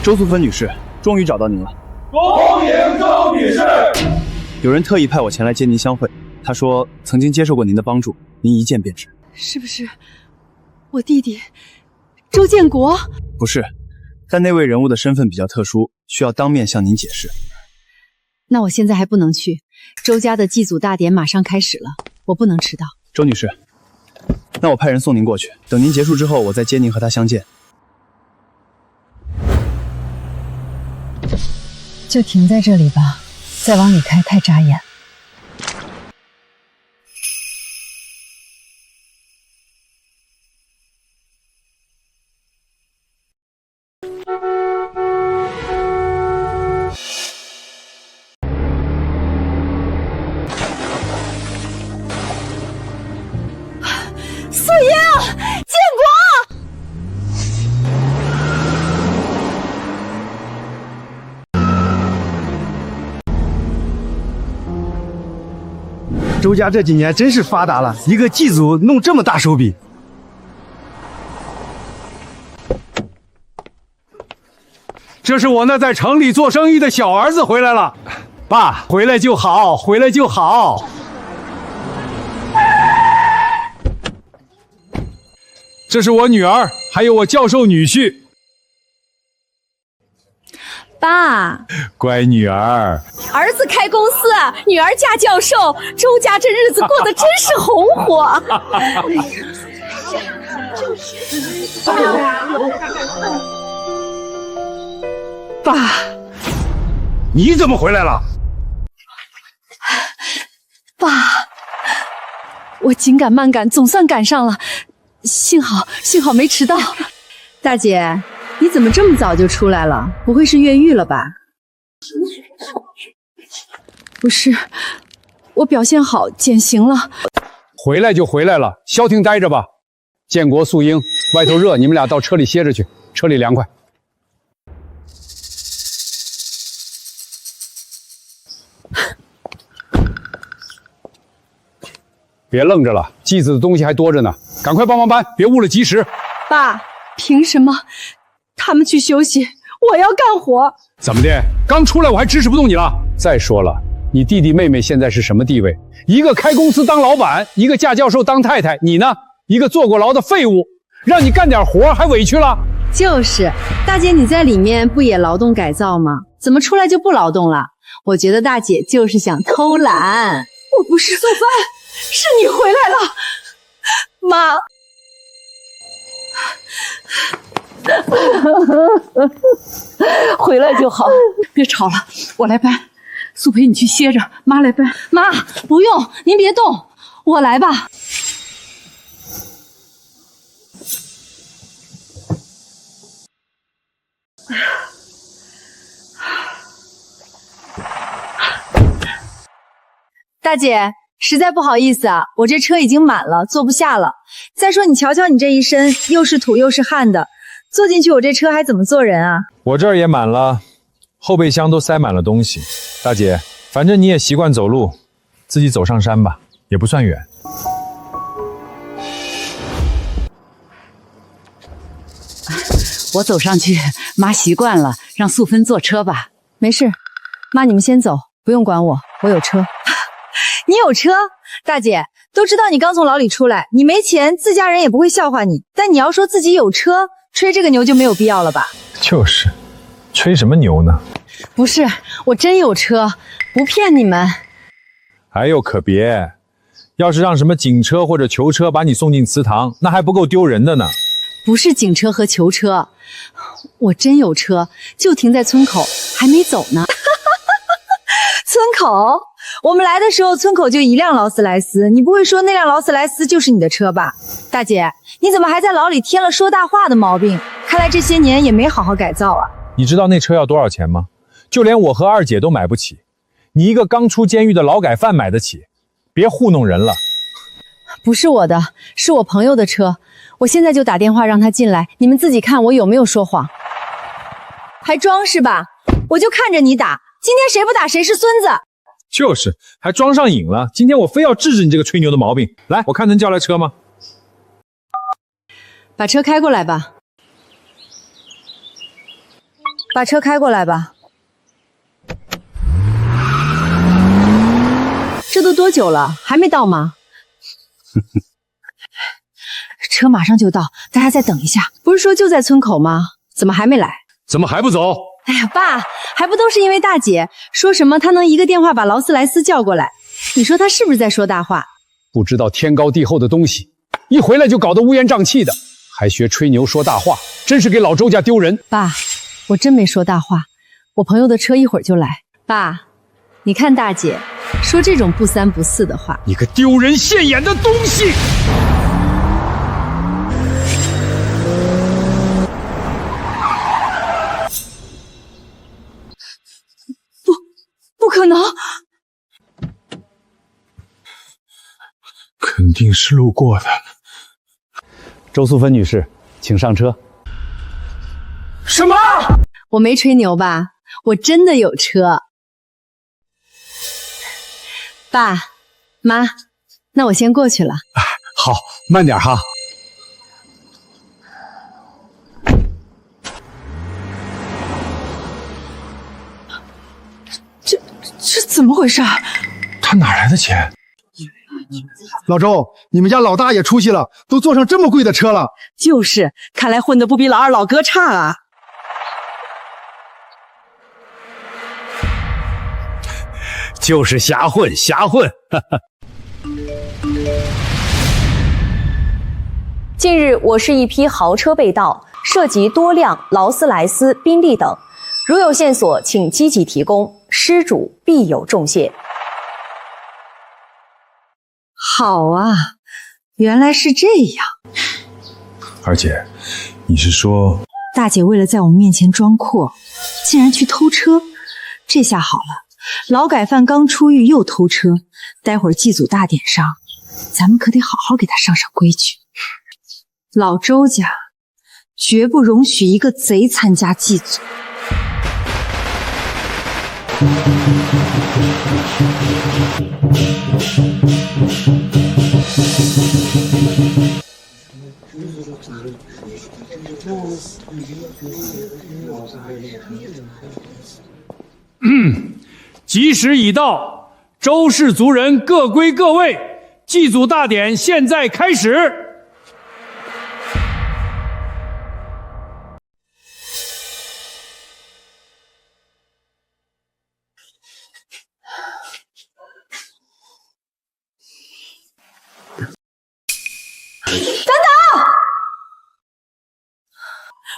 周素芬女士，终于找到您了。恭迎周女士。有人特意派我前来接您相会，他说曾经接受过您的帮助，您一见便知。是不是我弟弟周建国？不是，但那位人物的身份比较特殊，需要当面向您解释。那我现在还不能去，周家的祭祖大典马上开始了，我不能迟到。周女士，那我派人送您过去，等您结束之后，我再接您和他相见。就停在这里吧，再往里开太扎眼。素英，建国！周家这几年真是发达了，一个祭祖弄这么大手笔。这是我那在城里做生意的小儿子回来了，爸，回来就好，回来就好。这是我女儿，还有我教授女婿。爸，乖女儿，儿子开公司，女儿嫁教授，周家这日子过得真是红火。爸，你怎么回来了？爸，我紧赶慢赶，总算赶上了，幸好没迟到。大姐，你怎么这么早就出来了？不会是越狱了吧？不是，我表现好，减刑了。回来就回来了，消停待着吧。建国、素英，外头热，你们俩到车里歇着去，车里凉快。别愣着了，祭子的东西还多着呢，赶快帮忙搬，别误了吉时。爸，凭什么？他们去休息，我要干活。怎么的？刚出来我还指使不动你了？再说了，你弟弟妹妹现在是什么地位？一个开公司当老板，一个嫁教授当太太，你呢？一个坐过牢的废物，让你干点活还委屈了？就是，大姐你在里面不也劳动改造吗？怎么出来就不劳动了？我觉得大姐就是想偷懒。我不是素芬，是你回来了，妈。回来就好，别吵了，我来搬。素培，你去歇着，妈来搬。妈，不用，您别动，我来吧。大姐，实在不好意思啊，我这车已经满了，坐不下了。再说你瞧瞧你这一身，又是土又是汗的，坐进去我这车还怎么做人啊？我这儿也满了，后备箱都塞满了东西。大姐，反正你也习惯走路，自己走上山吧，也不算远。我走上去，妈习惯了，让素芬坐车吧。没事，妈你们先走，不用管我，我有车。你有车？大姐，都知道你刚从牢里出来，你没钱，自家人也不会笑话你。但你要说自己有车，吹这个牛就没有必要了吧？就是，吹什么牛呢？不是，我真有车，不骗你们。哎呦，可别！要是让什么警车或者囚车把你送进祠堂，那还不够丢人的呢。不是警车和囚车，我真有车，就停在村口，还没走呢。村口？我们来的时候村口就一辆劳斯莱斯，你不会说那辆劳斯莱斯就是你的车吧？大姐，你怎么还在牢里添了说大话的毛病？看来这些年也没好好改造啊。你知道那车要多少钱吗？就连我和二姐都买不起，你一个刚出监狱的劳改犯买得起？别糊弄人了。不是我的，是我朋友的车，我现在就打电话让他进来，你们自己看我有没有说谎。还装是吧？我就看着你打，今天谁不打谁是孙子。就是，还装上瘾了。今天我非要治治你这个吹牛的毛病。来，我看能叫来车吗？把车开过来吧。把车开过来吧。这都多久了，还没到吗？车马上就到，大家再等一下。不是说就在村口吗？怎么还没来？怎么还不走？哎呀，爸，还不都是因为大姐说什么她能一个电话把劳斯莱斯叫过来？你说她是不是在说大话？不知道天高地厚的东西，一回来就搞得乌烟瘴气的，还学吹牛说大话，真是给老周家丢人。爸，我真没说大话，我朋友的车一会儿就来。爸，你看大姐说这种不三不四的话，你个丢人现眼的东西！不可能！肯定是路过的。周素芬女士，请上车。什么？我没吹牛吧？我真的有车。爸妈，那我先过去了。好，慢点哈。这怎么回事？他哪来的钱？老周，你们家老大也出息了，都坐上这么贵的车了。就是，看来混得不比老二老哥差啊。就是瞎混，瞎混。近日，我市一批豪车被盗，涉及多辆劳斯莱斯、宾利等。如有线索，请积极提供，失主必有重谢。好啊，原来是这样。二姐，你是说大姐为了在我们面前装阔，竟然去偷车？这下好了，劳改犯刚出狱又偷车，待会儿祭祖大典上，咱们可得好好给他上上规矩。老周家绝不容许一个贼参加祭祖。吉时已到，周氏族人各归各位，祭祖大典现在开始。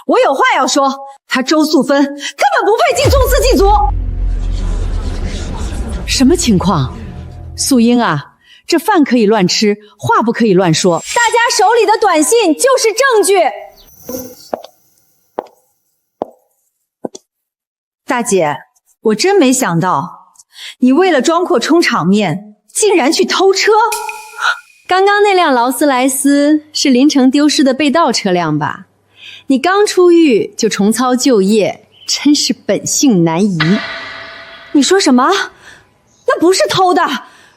我有话要说，她周素芬根本不配进宗祠祭祖。什么情况？素英啊，这饭可以乱吃，话不可以乱说。大家手里的短信就是证据。大姐，我真没想到，你为了装阔充场面，竟然去偷车。刚刚那辆劳斯莱斯是临城丢失的被盗车辆吧？你刚出狱就重操旧业，真是本性难移。你说什么？那不是偷的，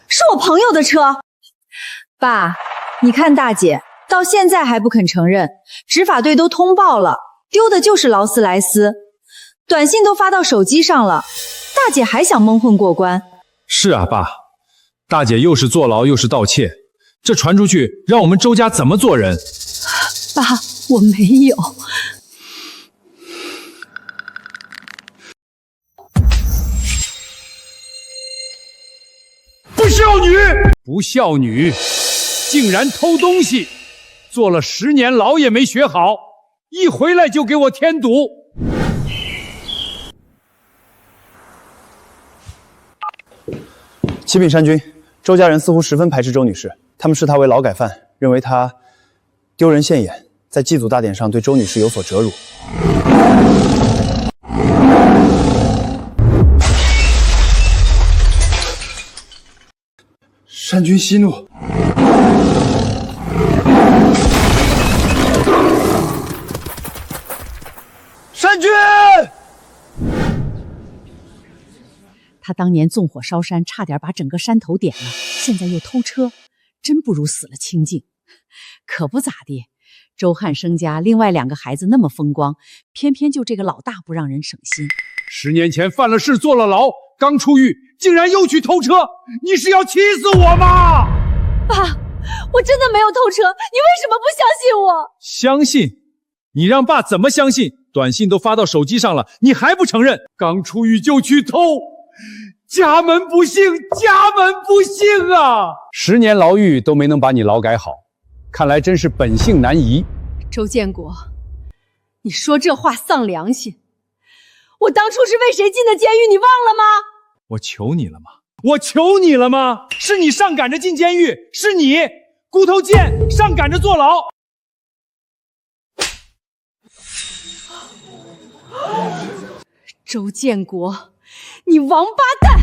是我朋友的车。爸，你看大姐到现在还不肯承认，执法队都通报了，丢的就是劳斯莱斯，短信都发到手机上了，大姐还想蒙混过关。是啊，爸，大姐又是坐牢又是盗窃，这传出去，让我们周家怎么做人？爸，我没有。不孝女，不孝女，竟然偷东西，坐了10年牢也没学好，一回来就给我添堵。启禀山君，周家人似乎十分排斥周女士，他们视她为劳改犯，认为她丢人现眼，在祭祖大典上对周女士有所折辱。山君息怒。山君！他当年纵火烧山，差点把整个山头点了，现在又偷车，真不如死了清净。可不咋地，周汉生家另外2个孩子那么风光，偏偏就这个老大不让人省心。10年前犯了事坐了牢，刚出狱竟然又去偷车，你是要气死我吗？爸，我真的没有偷车，你为什么不相信我？相信？你让爸怎么相信？短信都发到手机上了，你还不承认？刚出狱就去偷，家门不幸，家门不幸啊！10年牢狱都没能把你劳改好，看来真是本性难移。周建国，你说这话丧良心。我当初是为谁进的监狱，你忘了吗？我求你了吗？我求你了吗？是你上赶着进监狱，是你骨头贱上赶着坐牢。周建国，你王八蛋！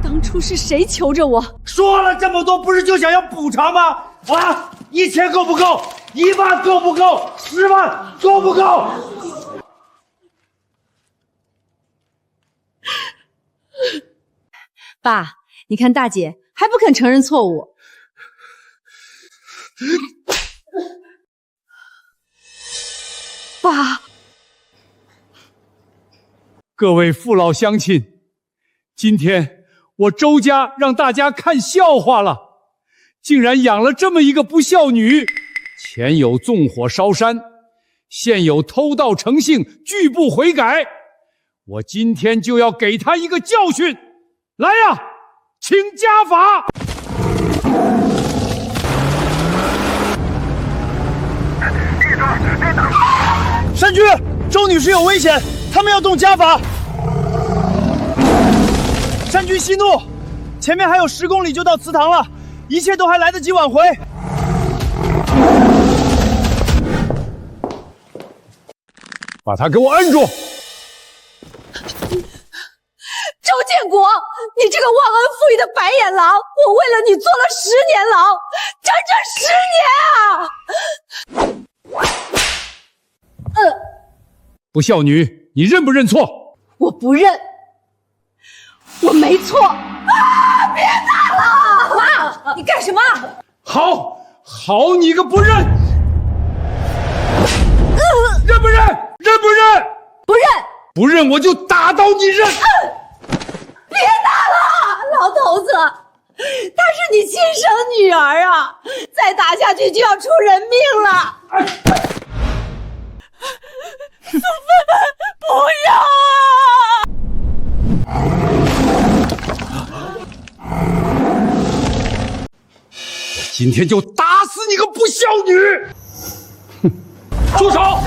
当初是谁求着我？说了这么多，不是就想要补偿吗？啊，1000够不够？1万够不够？10万够不够？爸，你看大姐还不肯承认错误。爸，各位父老乡亲，今天我周家让大家看笑话了，竟然养了这么一个不孝女，前有纵火烧山，现有偷盗成性，拒不悔改。我今天就要给她一个教训。来呀，请家法！山居，周女士有危险，他们要动家法。山居息怒，前面还有10公里就到祠堂了，一切都还来得及挽回。把他给我摁住！周建国，你这个忘恩负义的白眼狼！我为了你坐了10年牢，整整10年啊！不孝女，你认不认错？我不认，我没错。啊！别打了！妈，你干什么？好，你个不认！认不认？认不认？不认！不认我就打到你认！别打了，老头子，她是你亲生女儿啊！再打下去就要出人命了。不要啊！今天就打死你个不孝女！哼，住手！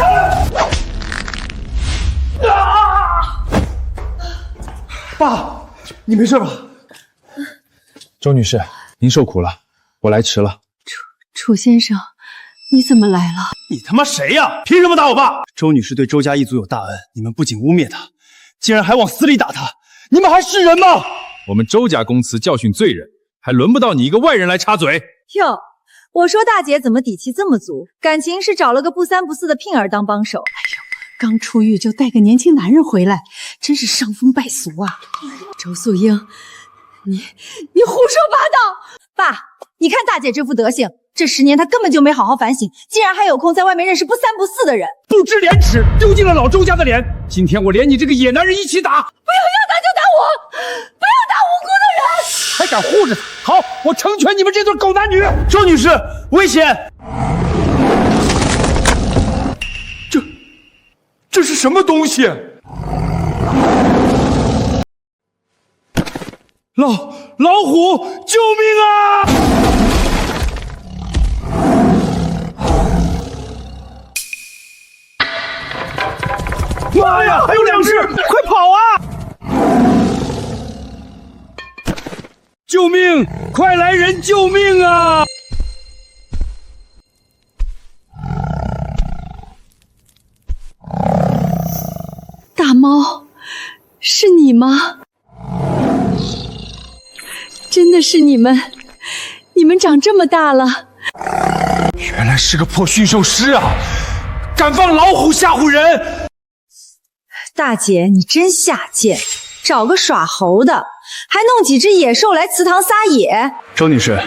爸，你没事吧？周女士，您受苦了，我来迟了。楚先生，你怎么来了？你他妈谁呀？凭什么打我爸？周女士对周家一族有大恩，你们不仅污蔑她，竟然还往死里打她，你们还是人吗？我们周家公祠教训罪人，还轮不到你一个外人来插嘴。哟，我说大姐怎么底气这么足？感情是找了个不三不四的聘儿当帮手。刚出狱就带个年轻男人回来，真是伤风败俗啊！周素英，你胡说八道！爸，你看大姐这副德行，这10年她根本就没好好反省，竟然还有空在外面认识不三不四的人，不知廉耻，丢尽了老周家的脸。今天我连你这个野男人一起打！不要打就打我，不要打无辜的人！还敢护着他？好，我成全你们这对狗男女！周女士，危险！这是什么东西？老虎，救命啊！妈呀，还有2只，快跑啊！救命！快来人救命啊！大猫，是你吗？真的是你们？你们长这么大了？原来是个破驯兽师啊！敢放老虎吓唬人！大姐，你真下贱，找个耍猴的，还弄几只野兽来祠堂撒野。周女士，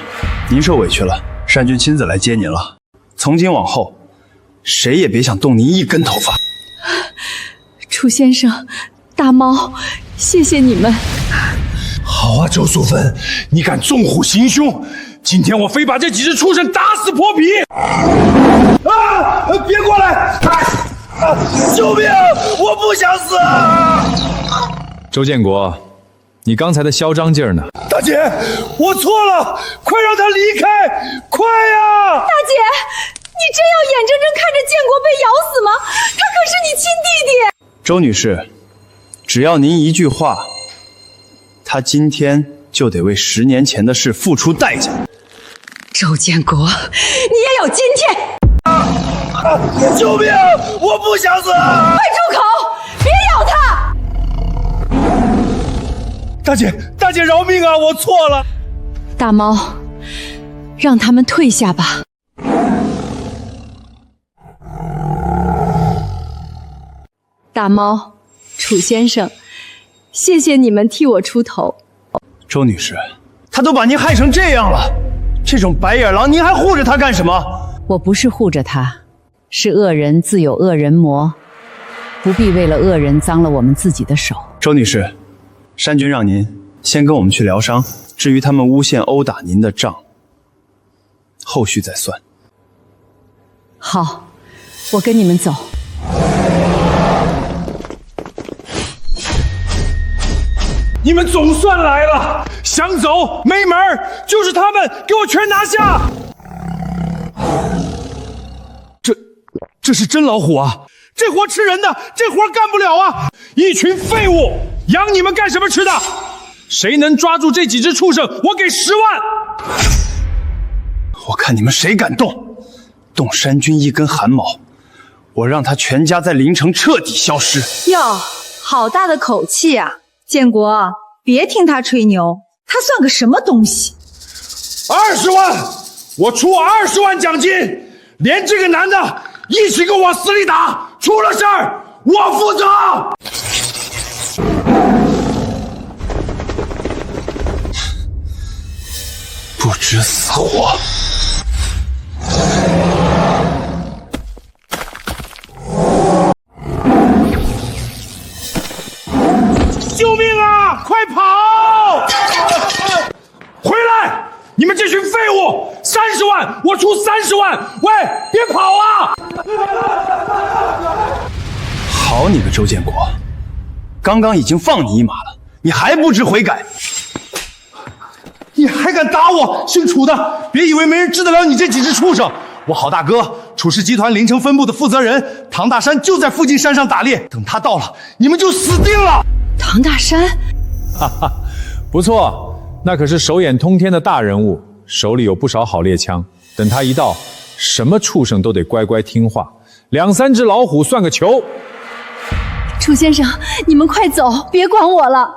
您受委屈了，单军亲自来接您了。从今往后，谁也别想动您一根头发。楚先生，大猫，谢谢你们。好啊，周素芬，你敢纵虎行凶，今天我非把这几只畜生打死泼皮！啊！别过来！救命！我不想死！周建国，你刚才的嚣张劲儿呢？大姐，我错了，快让他离开，快呀！大姐，你真要眼睁睁看着建国被咬死吗？他可是你亲弟弟。周女士，只要您一句话，他今天就得为10年前的事付出代价。周建国，你也有今天！救命！我不想死！快住口！别咬他！大姐饶命啊！我错了。大猫，让他们退下吧。大猫，楚先生，谢谢你们替我出头。周女士，他都把您害成这样了，这种白眼狼您还护着他干什么？我不是护着他，是恶人自有恶人磨，不必为了恶人脏了我们自己的手。周女士，山君让您先跟我们去疗伤，至于他们诬陷殴打您的账，后续再算。好，我跟你们走。你们总算来了，想走没门儿，就是他们，给我全拿下！这是真老虎啊！这活吃人的，这活干不了啊！一群废物，养你们干什么吃的？谁能抓住这几只畜生，我给10万！我看你们谁敢动山君一根汗毛，我让他全家在临城彻底消失。哟，好大的口气啊！建国，别听他吹牛，他算个什么东西20万，我出20万奖金，连这个男的一起跟我往死里打，出了事儿我负责。不知死活！救命啊！快跑！回来！你们这群废物！30万，我出30万！喂，别跑啊！好你个周建国，刚刚已经放你一马了，你还不知悔改！你还敢打我？姓楚的，别以为没人治得了你这几只畜生！我好大哥，楚氏集团临城分部的负责人唐大山就在附近山上打猎，等他到了，你们就死定了！唐大山，哈哈，不错，那可是手眼通天的大人物，手里有不少好猎枪。等他一到，什么畜生都得乖乖听话，2、3只老虎算个球。楚先生，你们快走，别管我了。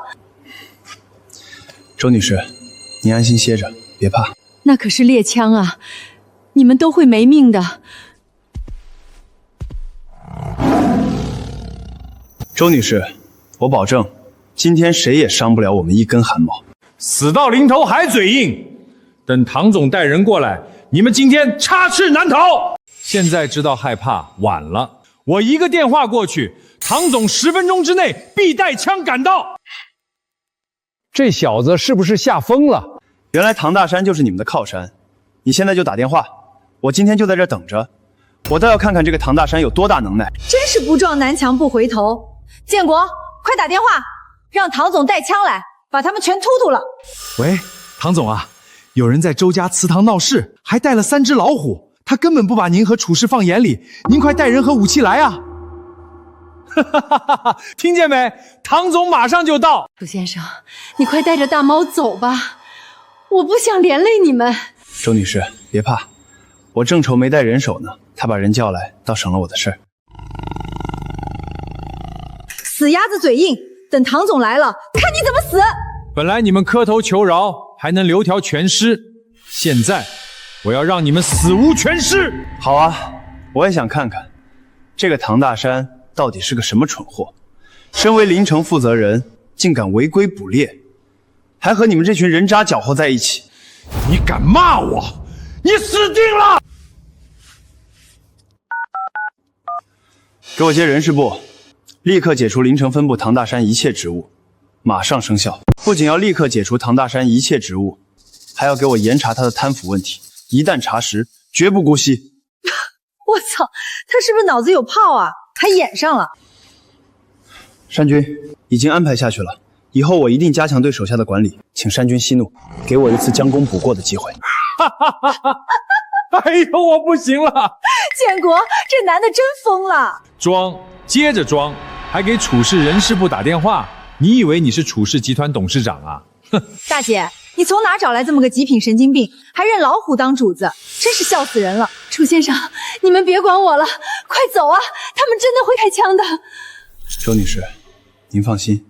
周女士，您安心歇着，别怕。那可是猎枪啊，你们都会没命的。周女士，我保证，今天谁也伤不了我们一根汗毛。死到临头还嘴硬，等唐总带人过来，你们今天插翅难逃。现在知道害怕，晚了。我一个电话过去，唐总10分钟之内必带枪赶到。这小子是不是吓疯了？原来唐大山就是你们的靠山，你现在就打电话，我今天就在这等着，我倒要看看这个唐大山有多大能耐。真是不撞南墙不回头。建国，快打电话，让唐总带枪来，把他们全突突了。喂，唐总啊，有人在周家祠堂闹事，还带了3只老虎，他根本不把您和楚氏放眼里，您快带人和武器来啊！哈哈哈哈！听见没？唐总马上就到。楚先生，你快带着大猫走吧，我不想连累你们。周女士，别怕，我正愁没带人手呢，他把人叫来，倒省了我的事儿。死鸭子嘴硬，等唐总来了，看你怎么死！本来你们磕头求饶，还能留条全尸，现在我要让你们死无全尸。好啊，我也想看看这个唐大山到底是个什么蠢货，身为临城负责人，竟敢违规捕猎，还和你们这群人渣搅和在一起。你敢骂我，你死定了！给我接人事部，立刻解除凌城分部唐大山一切职务，马上生效。不仅要立刻解除唐大山一切职务，还要给我严查他的贪腐问题，一旦查实，绝不姑息。我操，他是不是脑子有泡啊？还演上了。山君已经安排下去了，以后我一定加强对手下的管理，请山君息怒，给我一次将功补过的机会。哎呦，我不行了！建国，这男的真疯了。装，接着装，还给处事人事部打电话。你以为你是处事集团董事长啊？哼！大姐，你从哪找来这么个极品神经病，还认老虎当主子，真是笑死人了。楚先生，你们别管我了，快走啊！他们真的会开枪的。周女士，您放心，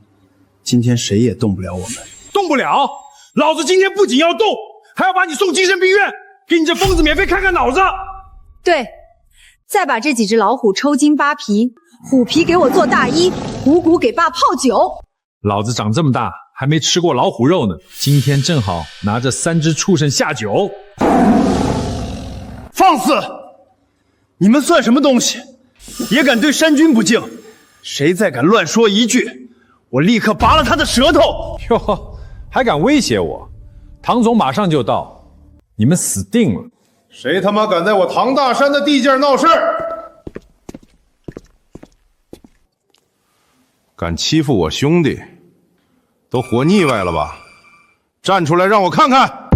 今天谁也动不了我们。动不了！老子今天不仅要动，还要把你送精神病院，给你这疯子免费看看脑子。对，再把这几只老虎抽筋扒皮，虎皮给我做大衣，虎骨给爸泡酒。老子长这么大还没吃过老虎肉呢，今天正好拿着3只畜生下酒。放肆！你们算什么东西？也敢对山君不敬？谁再敢乱说一句，我立刻拔了他的舌头！哟，还敢威胁我？唐总马上就到，你们死定了！谁他妈敢在我唐大山的地界闹事儿？敢欺负我兄弟，都活腻歪了吧？站出来让我看看！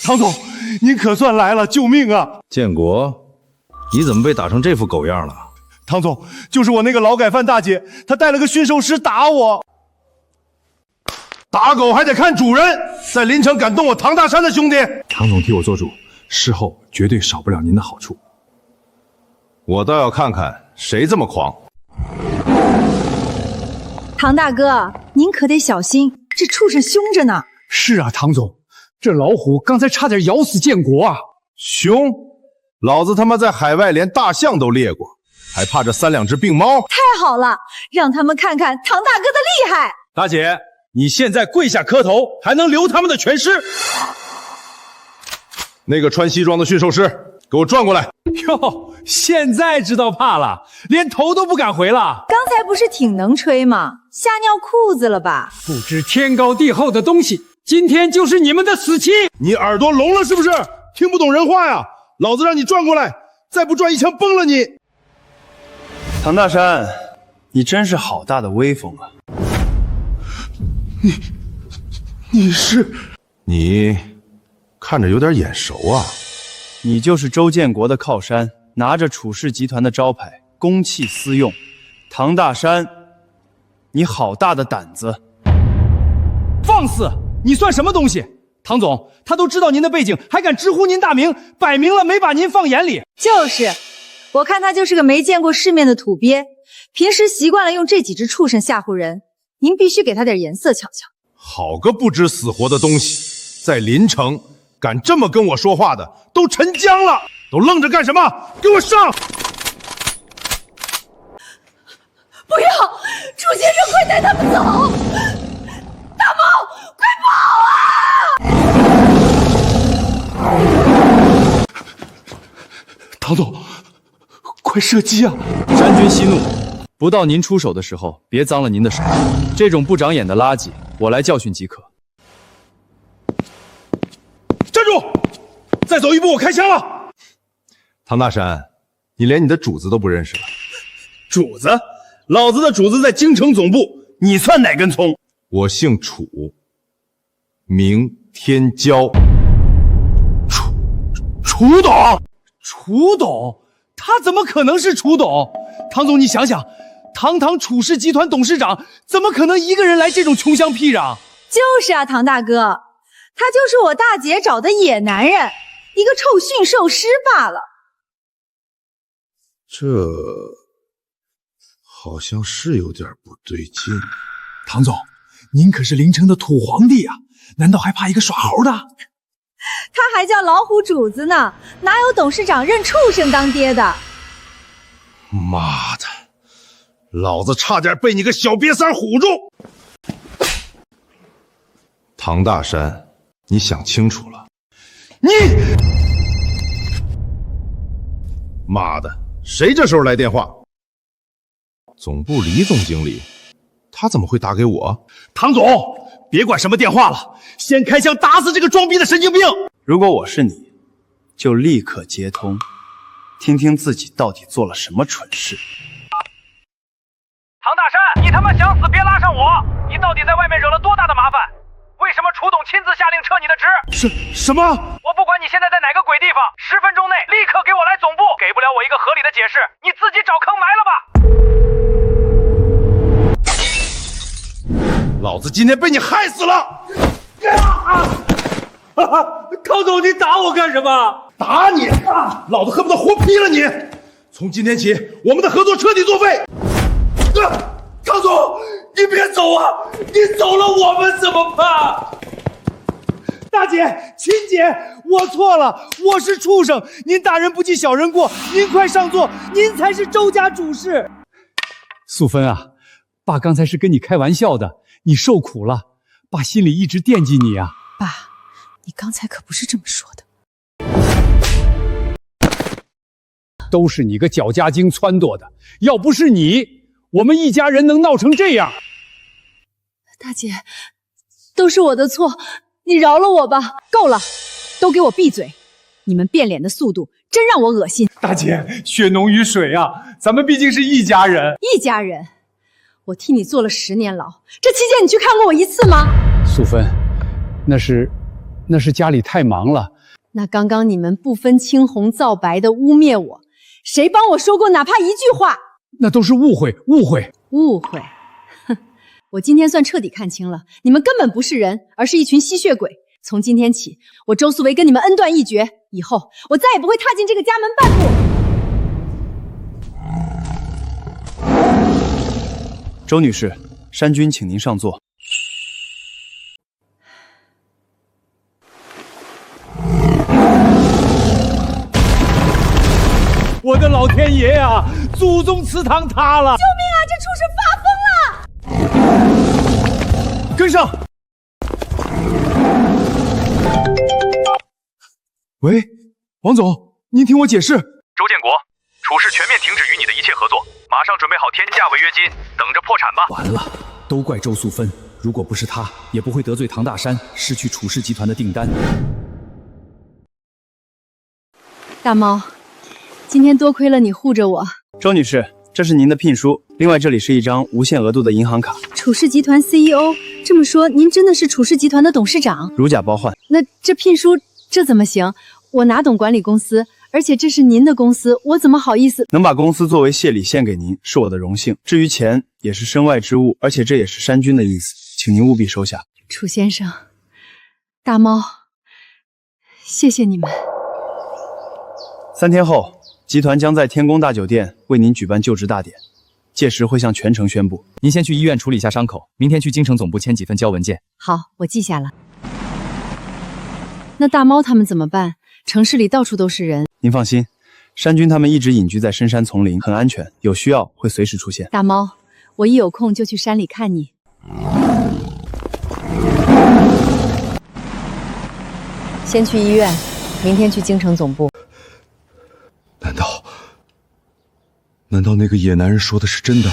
唐总，您可算来了，救命啊！建国，你怎么被打成这副狗样了？唐总，就是我那个劳改犯大姐，她带了个驯兽师打我。打狗还得看主人，在临城敢动我唐大山的兄弟，唐总替我做主，事后绝对少不了您的好处。我倒要看看谁这么狂。唐大哥，您可得小心，这畜生凶着呢。是啊，唐总，这老虎刚才差点咬死建国啊！凶，老子他妈在海外连大象都猎过，还怕这3、2只病猫？太好了，让他们看看唐大哥的厉害。大姐，你现在跪下磕头，还能留他们的全尸。那个穿西装的驯兽师，给我转过来！哟，现在知道怕了，连头都不敢回了。刚才不是挺能吹吗？吓尿裤子了吧？不知天高地厚的东西，今天就是你们的死期！你耳朵聋了是不是？听不懂人话呀？老子让你转过来，再不转一枪崩了你！唐大山，你真是好大的威风啊！你是？你看着有点眼熟啊。你就是周建国的靠山，拿着楚氏集团的招牌，公器私用。唐大山，你好大的胆子！放肆！你算什么东西？唐总，他都知道您的背景，还敢直呼您大名，摆明了没把您放眼里。就是，我看他就是个没见过世面的土鳖，平时习惯了用这几只畜生吓唬人。您必须给他点颜色瞧瞧。好个不知死活的东西，在临城敢这么跟我说话的，都沉江了！都愣着干什么？给我上！不要！楚先生，快带他们走！大猫，快跑啊！唐总，快射击啊！山君息怒，不到您出手的时候，别脏了您的手。这种不长眼的垃圾，我来教训即可。站住！再走一步，我开枪了！唐大山，你连你的主子都不认识了？主子？老子的主子在京城总部，你算哪根葱？我姓楚，名天骄。楚董，楚董，他怎么可能是楚董？唐总，你想想，堂堂楚氏集团董事长，怎么可能一个人来这种穷乡僻壤？就是啊，唐大哥，他就是我大姐找的野男人，一个臭驯兽师罢了。这好像是有点不对劲。唐总，您可是临城的土皇帝啊，难道还怕一个耍猴的？他还叫老虎主子呢，哪有董事长认畜生当爹的？妈的，老子差点被你个小瘪三唬住！唐大山，你想清楚了？妈的，谁这时候来电话？总部李总经理，他怎么会打给我？唐总，别管什么电话了，先开枪打死这个装逼的神经病！如果我是你，就立刻接通，听听自己到底做了什么蠢事。唐大山，你他妈想死别拉上我！你到底在外面惹了多大的麻烦？为什么楚总亲自下令撤你的职？什么？我不管你现在在哪个鬼地方，10分钟内立刻给我来总部！给不了我一个合理的解释，你自己找坑埋了吧！老子今天被你害死了！唐总，你打我干什么？打你！老子恨不得活劈了你！从今天起，我们的合作彻底作废！唐总，你别走啊！你走了，我们怎么办？大姐、亲姐，我错了，我是畜生，您大人不计小人过，您快上座，您才是周家主事。素芬啊，爸刚才是跟你开玩笑的，你受苦了，爸心里一直惦记你啊。爸，你刚才可不是这么说的。都是你个绞家精撺掇的，要不是你，我们一家人能闹成这样？大姐，都是我的错，你饶了我吧。够了，都给我闭嘴！你们变脸的速度真让我恶心。大姐，血浓于水啊，咱们毕竟是一家人。一家人？我替你坐了10年牢，这期间你去看过我一次吗？素芬，那是家里太忙了。那刚刚你们不分青红皂白的污蔑我，谁帮我说过哪怕一句话？那都是误会。误会？哼！我今天算彻底看清了，你们根本不是人，而是一群吸血鬼。从今天起，我周素薇跟你们恩断义绝，以后我再也不会踏进这个家门半步。周女士，山君请您上座。我的老天爷啊！祖宗祠堂塌了！救命啊！这畜生发疯了！跟上！喂，王总，您听我解释。周建国，处事全面停止与你的一切合作，马上准备好天价违约金，等着破产吧。完了，都怪周素芬，如果不是她，也不会得罪唐大山，失去楚氏集团的订单。大猫，今天多亏了你护着我。周女士，这是您的聘书，另外这里是一张无限额度的银行卡。楚氏集团 CEO， 这么说您真的是楚氏集团的董事长？如假包换。那这聘书这怎么行？我哪懂管理公司，而且这是您的公司，我怎么好意思？能把公司作为谢礼献给您，是我的荣幸。至于钱，也是身外之物，而且这也是山君的意思，请您务必收下。楚先生，大猫，谢谢你们。3天后，集团将在天宫大酒店为您举办就职大典，届时会向全城宣布。您先去医院处理一下伤口，明天去京城总部签几份交文件。好，我记下了。那大猫他们怎么办？城市里到处都是人。您放心，山君他们一直隐居在深山丛林，很安全，有需要会随时出现。大猫，我一有空就去山里看你。先去医院，明天去京城总部。难道那个野男人说的是真的？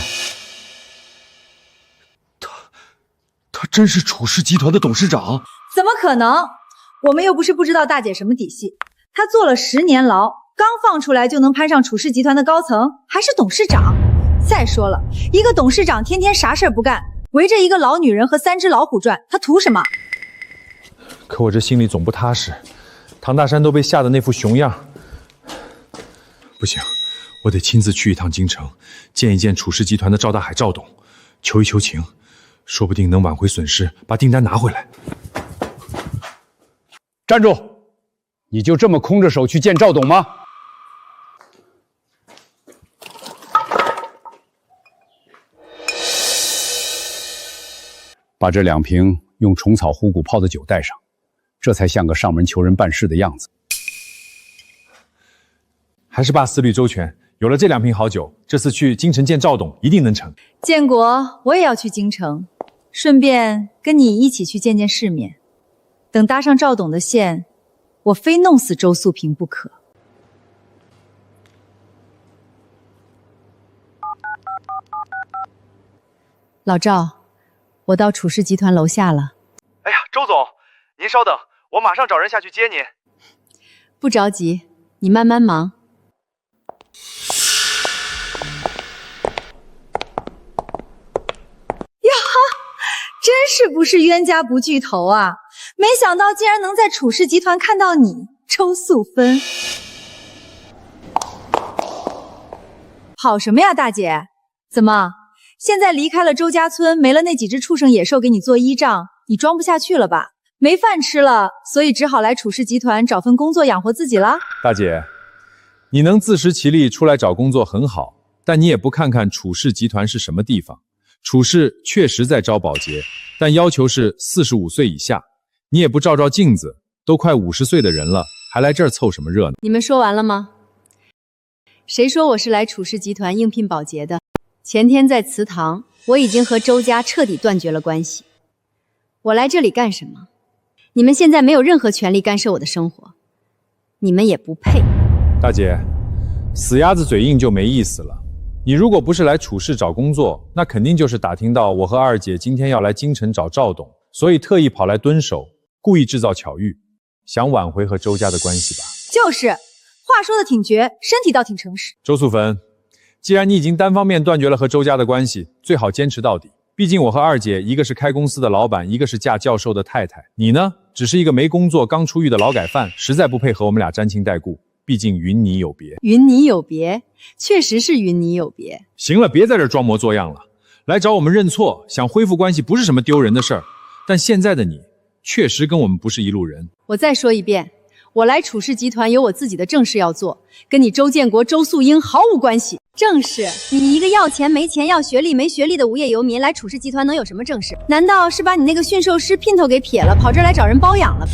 他真是楚氏集团的董事长？怎么可能？我们又不是不知道大姐什么底细。她坐了10年牢，刚放出来就能攀上楚氏集团的高层，还是董事长。再说了，一个董事长天天啥事儿不干，围着一个老女人和3只老虎转，他图什么？可我这心里总不踏实，唐大山都被吓得那副熊样。不行，我得亲自去一趟京城，见一见楚氏集团的赵大海赵董，求一求情，说不定能挽回损失，把订单拿回来。站住！你就这么空着手去见赵董吗？把这2瓶用虫草虎骨泡的酒带上，这才像个上门求人办事的样子。还是爸思虑周全，有了这2瓶好酒，这次去京城见赵董一定能成。建国，我也要去京城，顺便跟你一起去见见世面。等搭上赵董的线，我非弄死周素萍不可。老赵，我到楚氏集团楼下了。哎呀，周总，您稍等，我马上找人下去接您。不着急，你慢慢忙。呀哈，真是不是冤家不聚头啊！没想到竟然能在楚氏集团看到你，周素芬。跑什么呀，大姐？怎么，现在离开了周家村，没了那几只畜生野兽给你做依仗，你装不下去了吧？没饭吃了，所以只好来楚氏集团找份工作养活自己了。大姐，你能自食其力出来找工作很好，但你也不看看楚氏集团是什么地方。楚氏确实在招保洁，但要求是45岁以下。你也不照照镜子，都快50岁的人了，还来这儿凑什么热闹？你们说完了吗？谁说我是来楚氏集团应聘保洁的？前天在祠堂，我已经和周家彻底断绝了关系。我来这里干什么？你们现在没有任何权利干涉我的生活，你们也不配。大姐，死鸭子嘴硬就没意思了。你如果不是来楚氏找工作，那肯定就是打听到我和二姐今天要来京城找赵董，所以特意跑来蹲守，故意制造巧遇，想挽回和周家的关系吧？就是，话说的挺绝，身体倒挺诚实。周素芬，既然你已经单方面断绝了和周家的关系，最好坚持到底。毕竟我和二姐，一个是开公司的老板，一个是嫁教授的太太，你呢，只是一个没工作刚出狱的劳改犯，实在不配和我们俩沾亲带故。毕竟云泥有别。云泥有别，确实是云泥有别。行了，别在这装模作样了，来找我们认错，想恢复关系不是什么丢人的事儿。但现在的你，确实跟我们不是一路人。我再说一遍，我来楚氏集团有我自己的正事要做，跟你周建国、周素英毫无关系。正事？你一个要钱没钱、要学历没学历的无业游民来楚氏集团能有什么正事？难道是把你那个驯兽师姘头给撇了，跑这儿来找人包养了？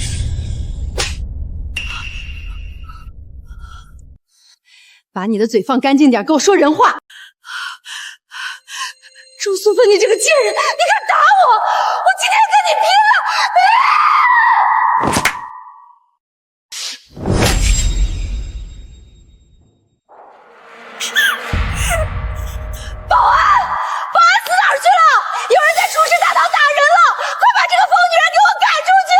把你的嘴放干净点，给我说人话！周素芬，你这个贱人，你敢打我，我今天跟你拼了！保安死哪儿去了？有人在楚氏大堂打人了，快把这个疯女人给我赶出去！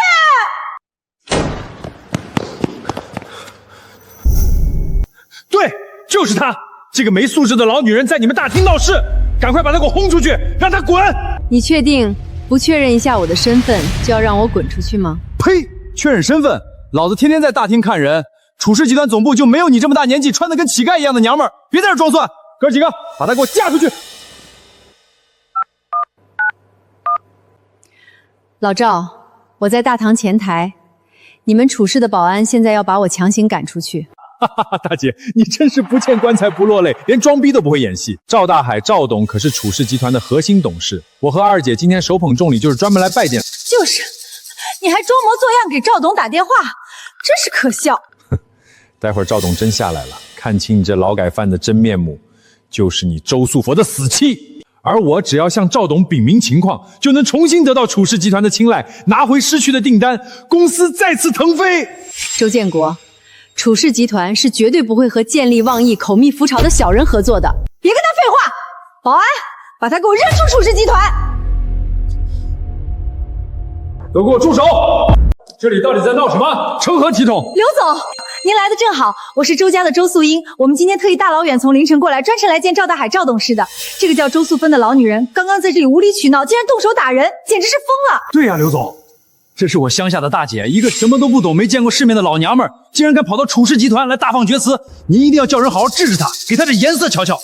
对，就是她，这个没素质的老女人在你们大厅闹事，赶快把她给我轰出去，让她滚！你确定不确认一下我的身份就要让我滚出去吗？呸！确认身份，老子天天在大厅看人，楚氏集团总部就没有你这么大年纪穿得跟乞丐一样的娘们儿，别在这装蒜！哥几个，把她给我架出去！老赵，我在大堂前台，你们楚氏的保安现在要把我强行赶出去。哈哈，大姐，你真是不见棺材不落泪，连装逼都不会演戏。赵大海赵董可是楚氏集团的核心董事，我和二姐今天手捧重礼，就是专门来拜见。就是，你还装模作样给赵董打电话，真是可笑。待会儿赵董真下来了，看清你这劳改犯的真面目，就是你周素佛的死期。而我只要向赵董禀明情况，就能重新得到楚氏集团的青睐，拿回失去的订单，公司再次腾飞。周建国，楚氏集团是绝对不会和见利忘义、口蜜伏巢的小人合作的。别跟他废话，保安，把他给我扔出楚氏集团！都给我住手！这里到底在闹什么？成何体统？刘总，您来的正好，我是周家的周素英，我们今天特意大老远从凌晨过来，专程来见赵大海赵董事的。这个叫周素芬的老女人，刚刚在这里无理取闹，竟然动手打人，简直是疯了！对呀，刘总，这是我乡下的大姐，一个什么都不懂、没见过世面的老娘们儿，竟然敢跑到楚氏集团来大放厥词，您一定要叫人好好治治她，给她点颜色瞧瞧。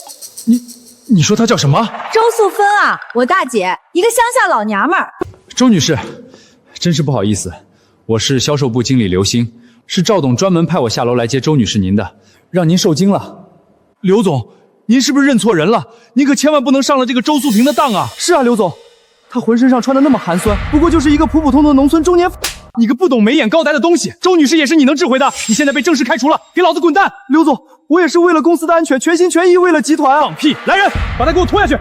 你说她叫什么？周素芬啊，我大姐，一个乡下老娘们儿。周女士，真是不好意思，我是销售部经理刘星，是赵董专门派我下楼来接周女士您的，让您受惊了。刘总，您是不是认错人了？您可千万不能上了这个周素萍的当啊！是啊，刘总，她浑身上穿的那么寒酸，不过就是一个普普通通的农村中年妇。你个不懂眉眼高抬的东西！周女士也是你能治回的，你现在被正式开除了，给老子滚蛋！刘总，我也是为了公司的安全，全心全意为了集团啊！放屁！来人，把他给我拖下去！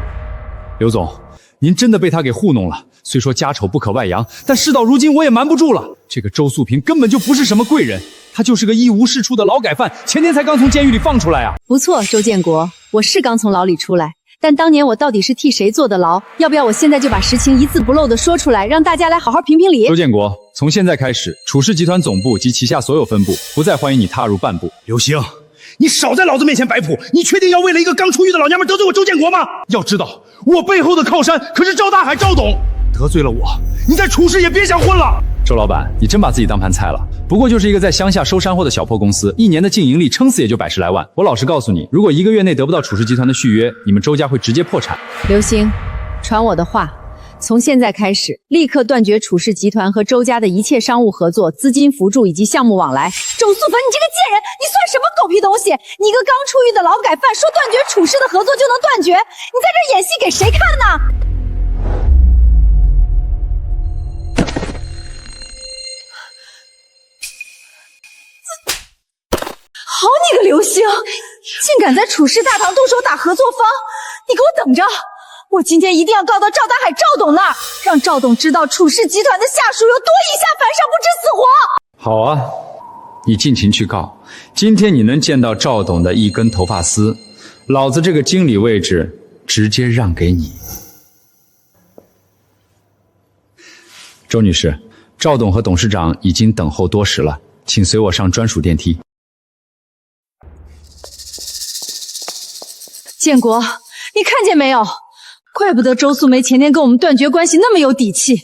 刘总，您真的被他给糊弄了。虽说家丑不可外扬，但事到如今我也瞒不住了。这个周素萍根本就不是什么贵人，她就是个一无是处的劳改犯，前天才刚从监狱里放出来啊！不错，周建国，我是刚从牢里出来，但当年我到底是替谁坐的牢？要不要我现在就把实情一字不漏的说出来，让大家来好好评评理？周建国，从现在开始，楚氏集团总部及旗下所有分部不再欢迎你踏入半步。刘星，你少在老子面前摆谱！你确定要为了一个刚出狱的老娘们得罪我周建国吗？要知道，我背后的靠山可是赵大海赵董，得罪了我，你在楚氏也别想混了。周老板，你真把自己当盘菜了？不过就是一个在乡下收山货的小破公司，一年的净盈利撑死也就110来万。我老实告诉你，如果1个月内得不到楚氏集团的续约，你们周家会直接破产。刘星，传我的话，从现在开始，立刻断绝楚氏集团和周家的一切商务合作、资金扶助以及项目往来。周素芬，你这个贱人，你算什么狗屁东西？你一个刚出狱的劳改犯，说断绝楚氏的合作就能断绝？你在这演戏给谁看呢？好你个刘星，竟敢在楚氏大堂动手打合作方！你给我等着，我今天一定要告到赵大海赵董那儿，让赵董知道楚氏集团的下属有多以下犯上，不知死活。好啊，你尽情去告。今天你能见到赵董的一根头发丝，老子这个经理位置直接让给你。周女士，赵董和董事长已经等候多时了，请随我上专属电梯。建国，你看见没有？怪不得周素梅前天跟我们断绝关系那么有底气，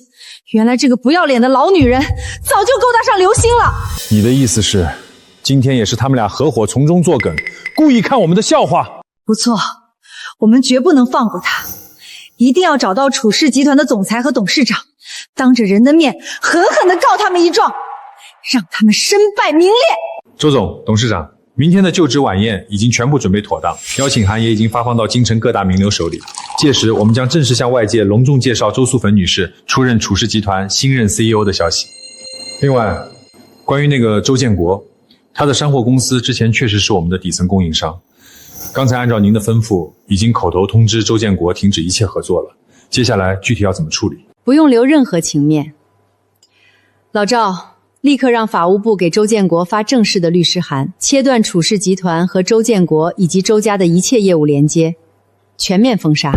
原来这个不要脸的老女人早就勾搭上刘星了。你的意思是，今天也是他们俩合伙从中作梗，故意看我们的笑话？不错，我们绝不能放过他，一定要找到楚氏集团的总裁和董事长，当着人的面狠狠地告他们一状，让他们身败名裂。周总、董事长，明天的就职晚宴已经全部准备妥当，邀请函也已经发放到京城各大名流手里。届时，我们将正式向外界隆重介绍周素芬女士出任楚氏集团新任 CEO 的消息。另外，关于那个周建国，他的山货公司之前确实是我们的底层供应商。刚才按照您的吩咐，已经口头通知周建国停止一切合作了。接下来具体要怎么处理？不用留任何情面。老赵，立刻让法务部给周建国发正式的律师函，切断楚氏集团和周建国以及周家的一切业务连接，全面封杀。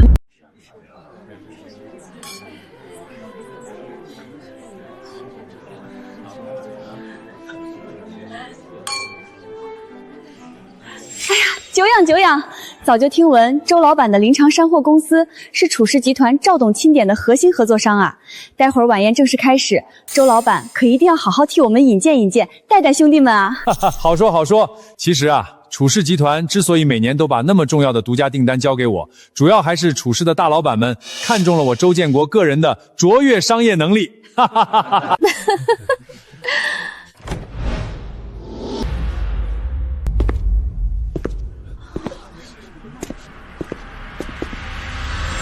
久仰久仰，早就听闻周老板的临长山货公司是楚氏集团赵董钦点的核心合作商啊。待会儿晚宴正式开始，周老板可一定要好好替我们引荐引荐，带带兄弟们啊。好说好说。其实啊，楚氏集团之所以每年都把那么重要的独家订单交给我，主要还是楚氏的大老板们看中了我周建国个人的卓越商业能力。哈哈哈哈。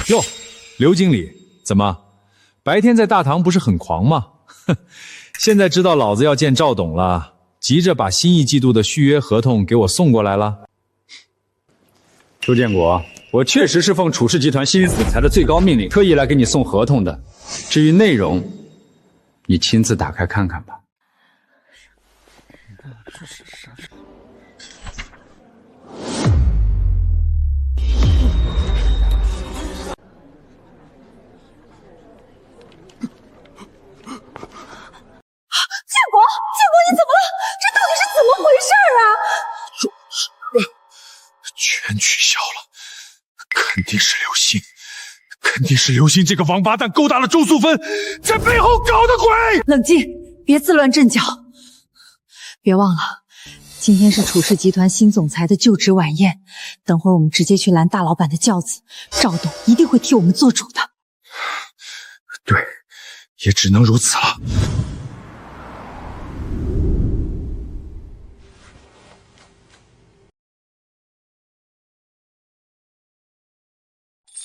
哟，刘经理，怎么？白天在大堂不是很狂吗？哼，现在知道老子要见赵董了，急着把新一季度的续约合同给我送过来了。周建国，我确实是奉楚氏集团新任总裁的最高命令，特意来给你送合同的。至于内容，你亲自打开看看吧。建国，你怎么了？这到底是怎么回事啊？全取消了，肯定是刘星，肯定是刘星这个王八蛋勾搭了周素芬，在背后搞的鬼！冷静，别自乱阵脚。别忘了，今天是楚氏集团新总裁的就职晚宴，等会儿我们直接去拦大老板的轿子，赵董一定会替我们做主的。对，也只能如此了。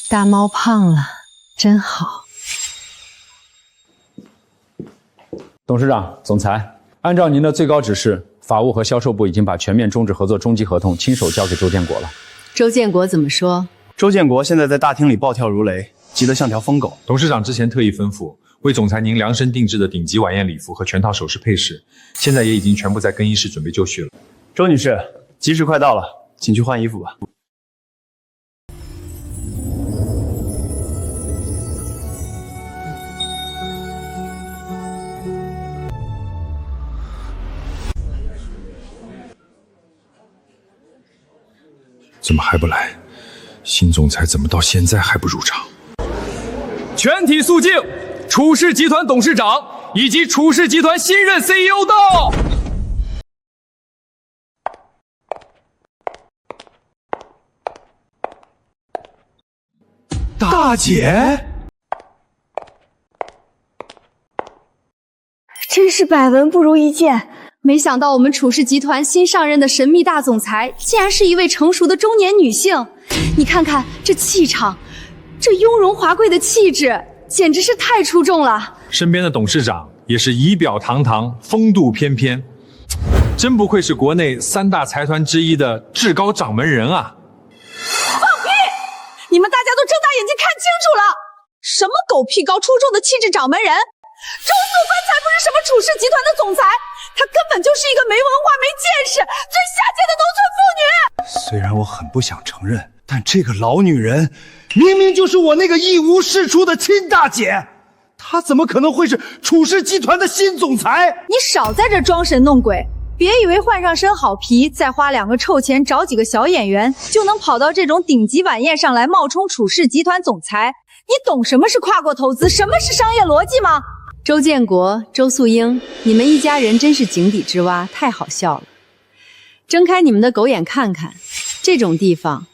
大猫胖了，真好。董事长、总裁，按照您的最高指示，法务和销售部已经把全面终止合作终极合同亲手交给周建国了。周建国怎么说？周建国现在在大厅里暴跳如雷，急得像条疯狗。董事长之前特意吩咐，为总裁您量身定制的顶级晚宴礼服和全套首饰配饰，现在也已经全部在更衣室准备就绪了。周女士，吉时快到了，请去换衣服吧。怎么还不来？新总裁怎么到现在还不入场？全体肃静！楚氏集团董事长以及楚氏集团新任 CEO 到。大姐，真是百闻不如一见。没想到我们楚氏集团新上任的神秘大总裁，竟然是一位成熟的中年女性。你看看这气场，这雍容华贵的气质，简直是太出众了。身边的董事长也是仪表堂堂，风度翩翩，真不愧是国内3大财团之一的至高掌门人啊！放屁！你们大家都睁大眼睛看清楚了，什么狗屁高出众的气质掌门人？周素芬才不是什么楚氏集团的总裁，她根本就是一个没文化、没见识、最下贱的农村妇女。虽然我很不想承认，但这个老女人明明就是我那个一无是处的亲大姐，她怎么可能会是楚氏集团的新总裁？你少在这装神弄鬼，别以为换上身好皮，再花2个臭钱找几个小演员，就能跑到这种顶级晚宴上来冒充楚氏集团总裁。你懂什么是跨国投资，什么是商业逻辑吗？周建国、周素英，你们一家人真是井底之蛙，太好笑了。睁开你们的狗眼看看，这种地方，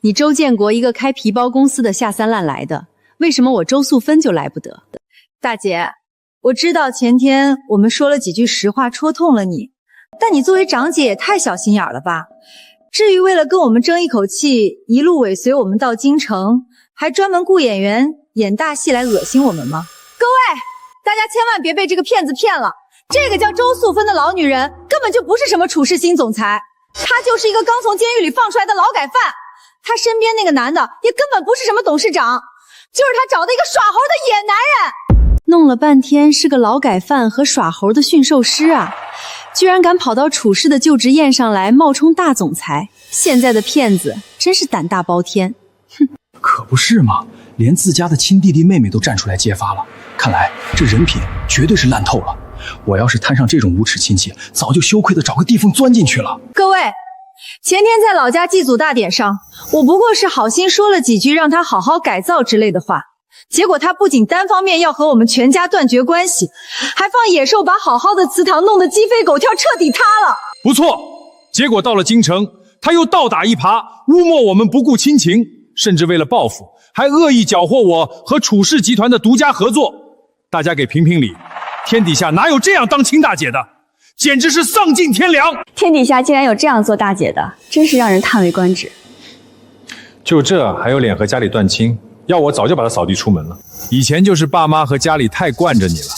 你周建国一个开皮包公司的下三滥来的，为什么我周素芬就来不得？大姐，我知道前天我们说了几句实话戳痛了你，但你作为长姐也太小心眼了吧？至于为了跟我们争一口气，一路尾随我们到京城，还专门雇演员演大戏来恶心我们吗？各位，大家千万别被这个骗子骗了，这个叫周素芬的老女人根本就不是什么楚氏新总裁，她就是一个刚从监狱里放出来的劳改犯，她身边那个男的也根本不是什么董事长，就是她找的一个耍猴的野男人。弄了半天是个劳改犯和耍猴的驯兽师啊，居然敢跑到楚氏的就职宴上来冒充大总裁，现在的骗子真是胆大包天。哼，可不是嘛，连自家的亲弟弟妹妹都站出来揭发了，看来这人品绝对是烂透了。我要是摊上这种无耻亲戚，早就羞愧的找个地缝钻进去了。各位，前天在老家祭祖大典上，我不过是好心说了几句让他好好改造之类的话，结果他不仅单方面要和我们全家断绝关系，还放野兽把好好的祠堂弄得鸡飞狗跳，彻底塌了。不错，结果到了京城，他又倒打一耙，污蔑我们不顾亲情，甚至为了报复，还恶意搅和我和楚氏集团的独家合作。大家给评评理，天底下哪有这样当亲大姐的？简直是丧尽天良！天底下竟然有这样做大姐的，真是让人叹为观止。就这还有脸和家里断亲？要我早就把他扫地出门了。以前就是爸妈和家里太惯着你了，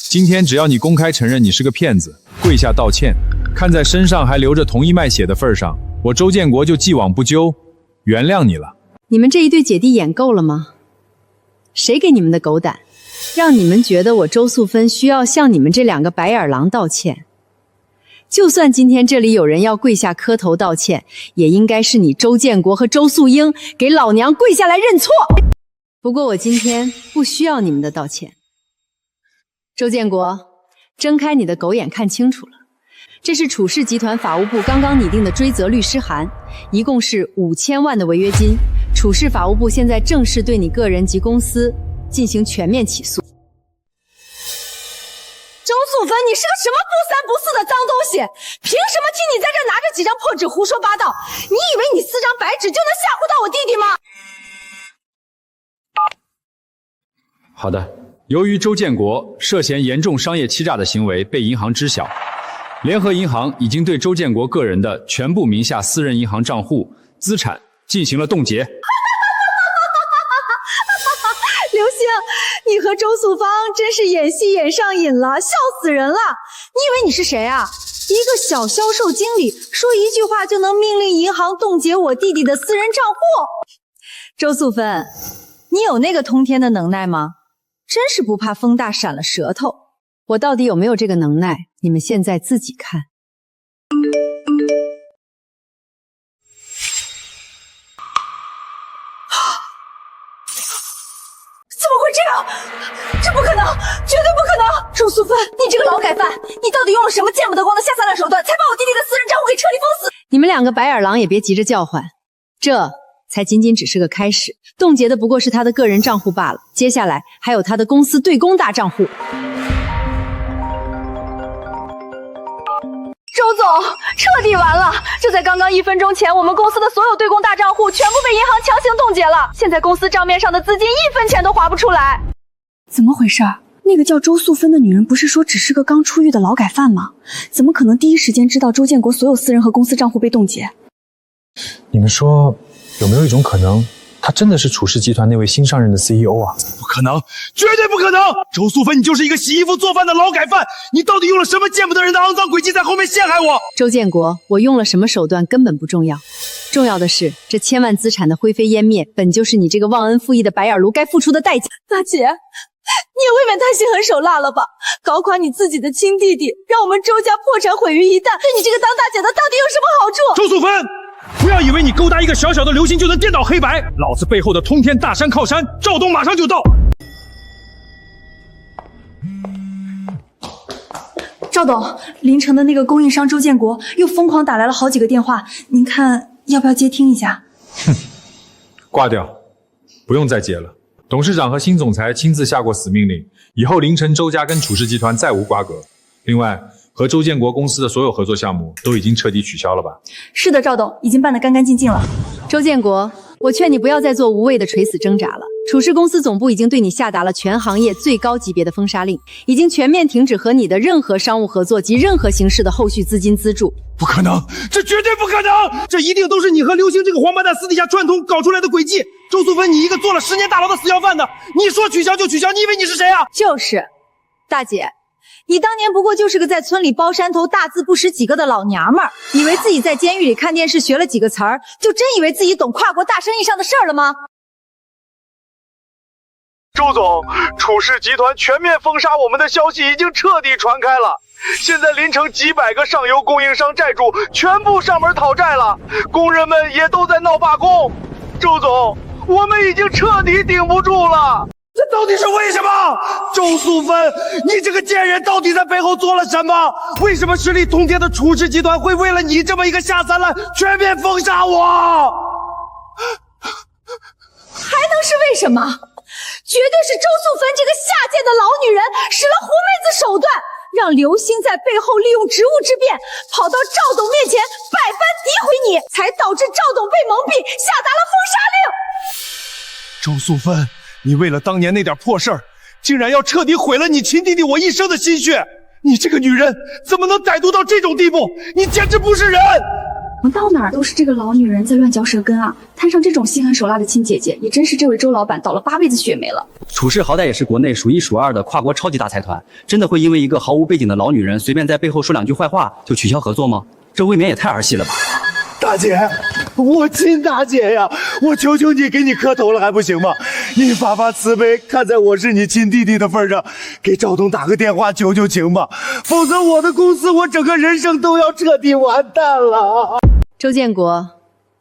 今天只要你公开承认你是个骗子，跪下道歉，看在身上还流着同一脉血的份上，我周建国就既往不咎，原谅你了。你们这一对姐弟演够了吗？谁给你们的狗胆，让你们觉得我周素芬需要向你们这2个白眼狼道歉？就算今天这里有人要跪下磕头道歉，也应该是你周建国和周素英给老娘跪下来认错。不过我今天不需要你们的道歉。周建国，睁开你的狗眼看清楚了，这是楚氏集团法务部刚刚拟定的追责律师函，一共是5000万的违约金。楚氏法务部现在正式对你个人及公司进行全面起诉。周素芬，你是个什么不三不四的脏东西？凭什么听你在这拿着几张破纸胡说八道？你以为你4张白纸就能吓唬到我弟弟吗？好的，由于周建国涉嫌严重商业欺诈的行为被银行知晓，联合银行已经对周建国个人的全部名下私人银行账户、资产进行了冻结。刘星，你和周素芳真是演戏演上瘾了，笑死人了！你以为你是谁啊？一个小销售经理，说一句话就能命令银行冻结我弟弟的私人账户？周素芬，你有那个通天的能耐吗？真是不怕风大闪了舌头。我到底有没有这个能耐，你们现在自己看。怎么会这样？这不可能，绝对不可能！周素芬，你这个劳改犯，你到底用了什么见不得光的下三滥手段，才把我弟弟的私人账户给彻底封死？你们2个白眼狼也别急着叫唤，这才仅仅只是个开始，冻结的不过是他的个人账户罢了。接下来还有他的公司对公大账户。周总，彻底完了！就在刚刚1分钟前，我们公司的所有对公大账户全部被银行强行冻结了，现在公司账面上的资金1分钱都划不出来。怎么回事？那个叫周素芬的女人不是说只是个刚出狱的劳改犯吗？怎么可能第一时间知道周建国所有私人和公司账户被冻结？你们说，有没有一种可能，他真的是楚氏集团那位新上任的 CEO 啊？不可能，绝对不可能！周素芬，你就是一个洗衣服做饭的劳改犯，你到底用了什么见不得人的肮脏诡计在后面陷害我？周建国，我用了什么手段根本不重要，重要的是这千万资产的灰飞烟灭，本就是你这个忘恩负义的白眼奴该付出的代价。大姐，你也未免太心狠手辣了吧？搞垮你自己的亲弟弟，让我们周家破产毁于一旦，对你这个当大姐的到底有什么好处？周素芬，不要以为你勾搭一个小小的刘星就能颠倒黑白，老子背后的通天大山靠山，赵东马上就到。赵董，临城的那个供应商周建国又疯狂打来了好几个电话，您看要不要接听一下？挂掉，不用再接了。董事长和新总裁亲自下过死命令，以后凌晨周家跟楚氏集团再无瓜葛。另外，和周建国公司的所有合作项目都已经彻底取消了吧？是的，赵董，已经办得干干净净了。周建国，我劝你不要再做无谓的垂死挣扎了。楚氏公司总部已经对你下达了全行业最高级别的封杀令，已经全面停止和你的任何商务合作及任何形式的后续资金资助。不可能，这绝对不可能！这一定都是你和刘星这个黄八蛋私底下串通搞出来的诡计。周素芬，你一个坐了10年大牢的死要饭的，你说取消就取消，你以为你是谁啊？就是，大姐，你当年不过就是个在村里包山头、大字不识几个的老娘们儿，以为自己在监狱里看电视学了几个词儿，就真以为自己懂跨国大生意上的事儿了吗？周总，楚氏集团全面封杀我们的消息已经彻底传开了，现在临城几百个上游供应商债主全部上门讨债了，工人们也都在闹罢工。周总，我们已经彻底顶不住了。这到底是为什么？周素芬，你这个贱人到底在背后做了什么？为什么实力通天的楚氏集团会为了你这么一个下三滥全面封杀我？还能是为什么？绝对是周素芬这个下贱的老女人使了狐媚子手段，让刘星在背后利用职务之便跑到赵董面前百般诋毁你，才导致赵董被蒙蔽，下达了封杀令。周素芬，你为了当年那点破事儿，竟然要彻底毁了你亲弟弟我一生的心血！你这个女人怎么能歹毒到这种地步？你简直不是人！我到哪儿都是这个老女人在乱嚼舌根啊！摊上这种心狠手辣的亲姐姐，也真是这位周老板倒了8辈子血霉了。楚氏好歹也是国内数1数2的跨国超级大财团，真的会因为一个毫无背景的老女人随便在背后说2句坏话就取消合作吗？这未免也太儿戏了吧！大姐，我亲大姐呀，我求求你，给你磕头了还不行吗？你发发慈悲，看在我是你亲弟弟的份上，给赵东打个电话求求情吧，否则我的公司，我整个人生都要彻底完蛋了。周建国，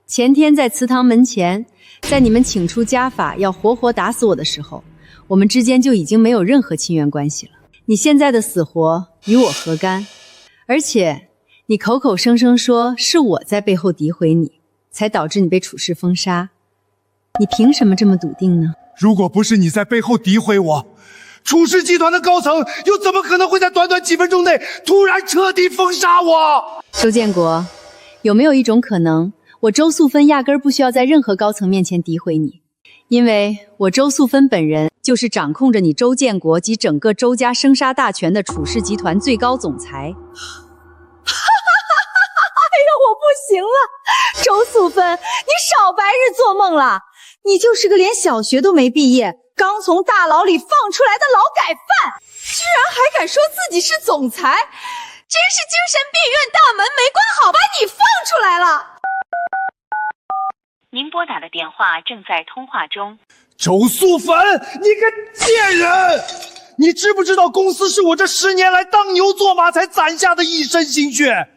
前天在祠堂门前，在你们请出家法要活活打死我的时候，我们之间就已经没有任何亲缘关系了。你现在的死活与我何干？而且你口口声声说是我在背后诋毁你，才导致你被楚氏封杀，你凭什么这么笃定呢？如果不是你在背后诋毁我，楚氏集团的高层又怎么可能会在短短几分钟内突然彻底封杀我？周建国，有没有一种可能，我周素芬压根儿不需要在任何高层面前诋毁你，因为我周素芬本人就是掌控着你周建国及整个周家生杀大权的楚氏集团最高总裁。哎呀，我不行了，周素芬，你少白日做梦了！你就是个连小学都没毕业，刚从大牢里放出来的劳改犯，居然还敢说自己是总裁，真是精神病院大门没关好，把你放出来了。您拨打的电话正在通话中。周素芬，你个贱人！你知不知道公司是我这10年来当牛做马才攒下的一身心血？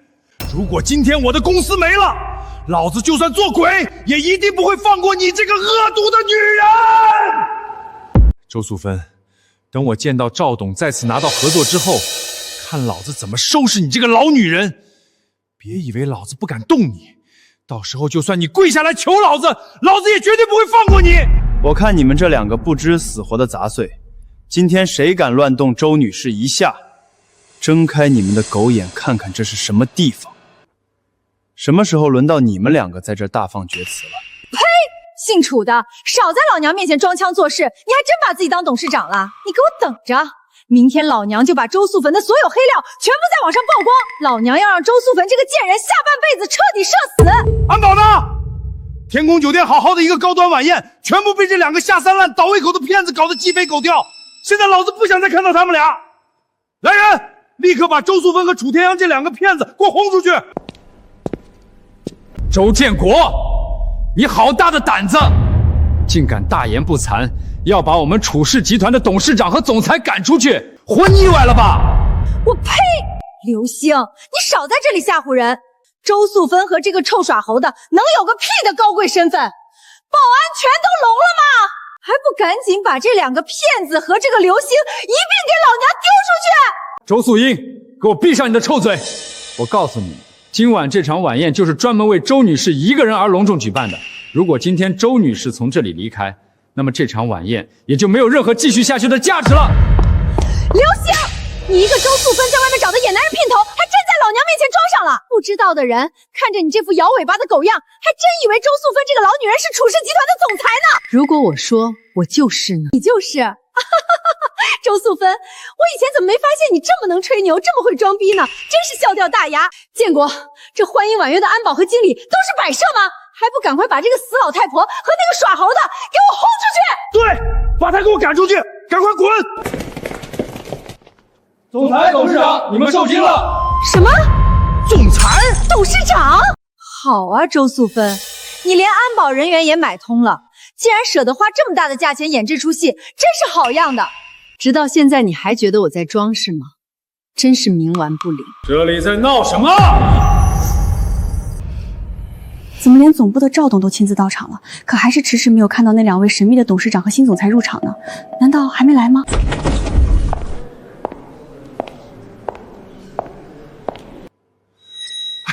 如果今天我的公司没了，老子就算做鬼，也一定不会放过你这个恶毒的女人！周素芬，等我见到赵董再次拿到合作之后，看老子怎么收拾你这个老女人！别以为老子不敢动你，到时候就算你跪下来求老子，老子也绝对不会放过你！我看你们这两个不知死活的杂碎，今天谁敢乱动周女士一下，睁开你们的狗眼看看这是什么地方。什么时候轮到你们两个在这大放厥词了？呸！姓楚的，少在老娘面前装腔作势，你还真把自己当董事长了？你给我等着，明天老娘就把周素坟的所有黑料全部在网上曝光，老娘要让周素坟这个贱人下半辈子彻底社死！安保呢？天宫酒店好好的一个高端晚宴，全部被这两个下三滥、倒胃口的骗子搞得鸡飞狗跳。现在老子不想再看到他们俩。来人，立刻把周素芬和楚天阳这两个骗子给我轰出去！周建国，你好大的胆子，竟敢大言不惭，要把我们楚氏集团的董事长和总裁赶出去，活腻歪了吧？我呸！刘星，你少在这里吓唬人！周素芬和这个臭耍猴的能有个屁的高贵身份？保安全都聋了吗？还不赶紧把这两个骗子和这个刘星一并给老娘丢出去！周素英，给我闭上你的臭嘴！我告诉你，今晚这场晚宴就是专门为周女士一个人而隆重举办的。如果今天周女士从这里离开，那么这场晚宴也就没有任何继续下去的价值了。刘星，你一个周素芬在外面找的野男人姘头，还真在老娘面前装上了！不知道的人看着你这副摇尾巴的狗样，还真以为周素芬这个老女人是楚氏集团的总裁呢。如果我说我就是呢？你就是。周素芬，我以前怎么没发现你这么能吹牛，这么会装逼呢？真是笑掉大牙！建国，这欢迎晚宴的安保和经理都是摆设吗？还不赶快把这个死老太婆和那个耍猴的给我轰出去！对，把他给我赶出去，赶快滚！总裁、董事长，你们受惊了！什么？总裁、董事长？好啊，周素芬，你连安保人员也买通了，既然舍得花这么大的价钱演这出戏，真是好样的。直到现在你还觉得我在装是吗？真是冥顽不灵。这里在闹什么？怎么连总部的赵董都亲自到场了，可还是迟迟没有看到那两位神秘的董事长和新总裁入场呢？难道还没来吗？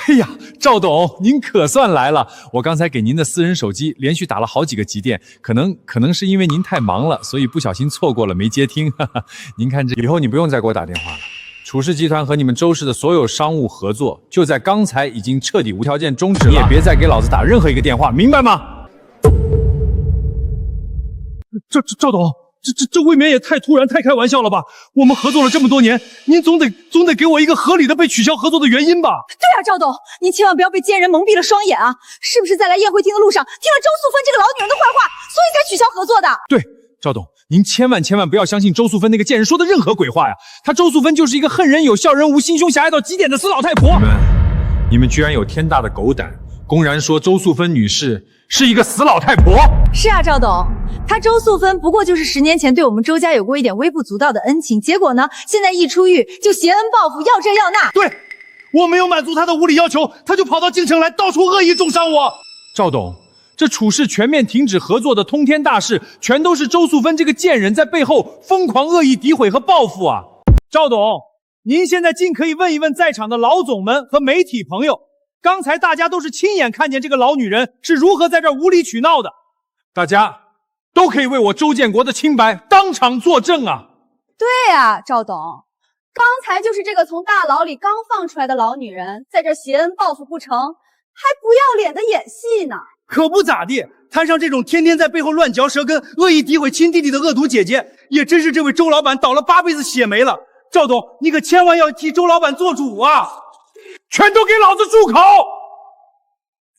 哎呀，赵董，您可算来了！我刚才给您的私人手机连续打了好几个急电，可能是因为您太忙了，所以不小心错过了没接听。哈哈，您看这以后你不用再给我打电话了。楚氏集团和你们周氏的所有商务合作，就在刚才已经彻底无条件终止了。你也别再给老子打任何一个电话，明白吗？赵董，这未免也太突然、太开玩笑了吧？我们合作了这么多年，您总得给我一个合理的被取消合作的原因吧？对啊，赵董，您千万不要被奸人蒙蔽了双眼啊！是不是在来宴会厅的路上听了周素芬这个老女人的坏话，所以才取消合作的？对，赵董，您千万不要相信周素芬那个贱人说的任何鬼话呀！她周素芬就是一个恨人有笑人无、心胸狭隘到极点的死老太婆。你们居然有天大的狗胆，公然说周素芬女士是一个死老太婆！是啊，赵董，她周素芬不过就是10年前对我们周家有过一点微不足道的恩情，结果呢，现在一出狱就挟恩报复，要这要那。对，我没有满足她的无理要求，她就跑到京城来，到处恶意重伤我。赵董，这楚氏全面停止合作的通天大事，全都是周素芬这个贱人在背后疯狂恶意诋毁和报复啊！赵董，您现在尽可以问一问在场的老总们和媒体朋友，刚才大家都是亲眼看见这个老女人是如何在这儿无理取闹的，大家都可以为我周建国的清白当场作证啊！对啊，赵董，刚才就是这个从大牢里刚放出来的老女人，在这挟恩报复不成，还不要脸的演戏呢。可不咋地，摊上这种天天在背后乱嚼舌根、恶意诋毁亲弟弟的恶毒姐姐，也真是这位周老板倒了8辈子血霉了。赵董，你可千万要替周老板做主啊！全都给老子住口！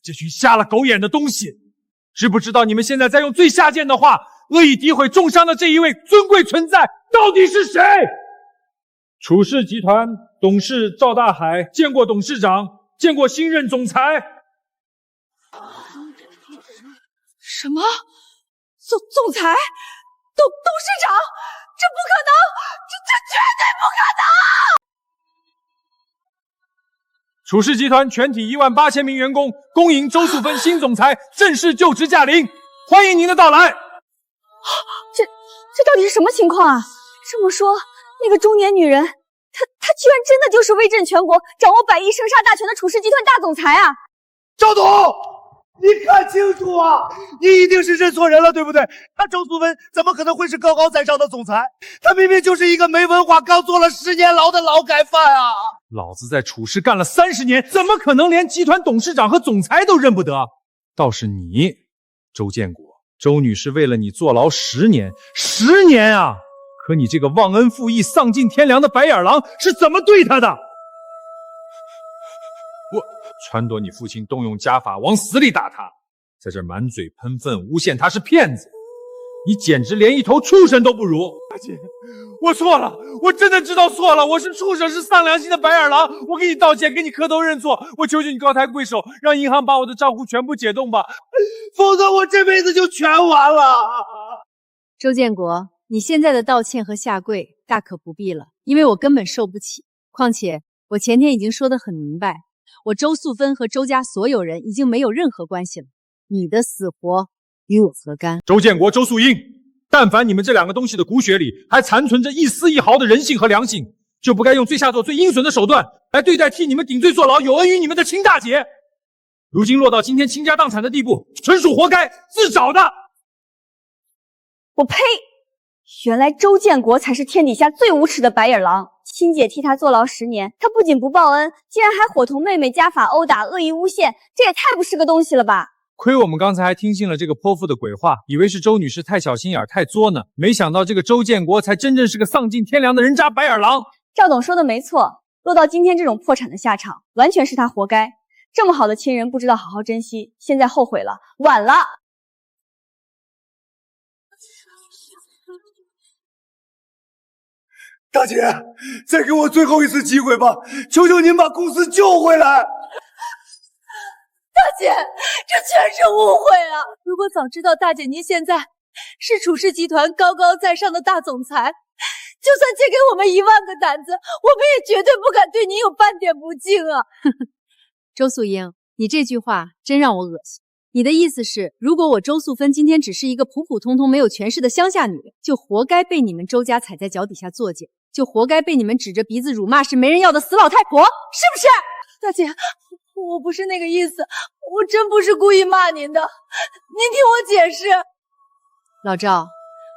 这群瞎了狗眼的东西，知不知道你们现在在用最下贱的话恶意诋毁重伤的这一位尊贵存在到底是谁？楚氏集团董事赵大海见过董事长，见过新任总裁。什么？总裁？董事长？这不可能！这绝对不可能！楚氏集团全体18000名员工恭迎周素芬新总裁正式就职驾临，欢迎您的到来。这到底是什么情况啊？这么说，那个中年女人，她居然真的就是威震全国、掌握100亿生杀大权的楚氏集团大总裁啊！赵董，你看清楚啊！你一定是认错人了，对不对？他周素芬怎么可能会是高高在上的总裁？他明明就是一个没文化、刚坐了10年牢的劳改犯啊！老子在楚氏干了30年，怎么可能连集团董事长和总裁都认不得？倒是你，周建国，周女士为了你坐牢10年，10年啊！可你这个忘恩负义、丧尽天良的白眼狼是怎么对她的？我撺掇你父亲动用家法往死里打他，在这满嘴喷粪诬陷他是骗子，你简直连一头畜生都不如！大姐，我错了，我真的知道错了，我是畜生，是丧良心的白眼狼，我给你道歉，给你磕头认错，我求求你高抬贵手，让银行把我的账户全部解冻吧，否则我这辈子就全完了。周建国，你现在的道歉和下跪大可不必了，因为我根本受不起。况且我前天已经说得很明白，我周素芬和周家所有人已经没有任何关系了，你的死活与我何干？周建国、周素英，但凡你们这2个东西的骨血里还残存着一丝一毫的人性和良心，就不该用最下作、最阴损的手段来对待替你们顶罪坐牢、有恩于你们的亲大姐。如今落到今天倾家荡产的地步，纯属活该，自找的。我呸！原来周建国才是天底下最无耻的白眼狼。亲姐替他坐牢10年，他不仅不报恩，竟然还伙同妹妹家法殴打、恶意诬陷，这也太不是个东西了吧！亏我们刚才还听信了这个泼妇的鬼话，以为是周女士太小心眼、太作呢，没想到这个周建国才真正是个丧尽天良的人渣白眼狼。赵董说的没错，落到今天这种破产的下场，完全是他活该。这么好的亲人不知道好好珍惜，现在后悔了，晚了。大姐，再给我最后一次机会吧，求求您把公司救回来！大姐，这全是误会啊！如果早知道大姐您现在是楚氏集团高高在上的大总裁，就算借给我们1万个胆子，我们也绝对不敢对您有半点不敬啊！周素英，你这句话真让我恶心。你的意思是，如果我周素芬今天只是一个普普通通没有权势的乡下女人，就活该被你们周家踩在脚底下作践，就活该被你们指着鼻子辱骂是没人要的死老太婆，是不是？大姐，我不是那个意思，我真不是故意骂您的，您听我解释。老赵，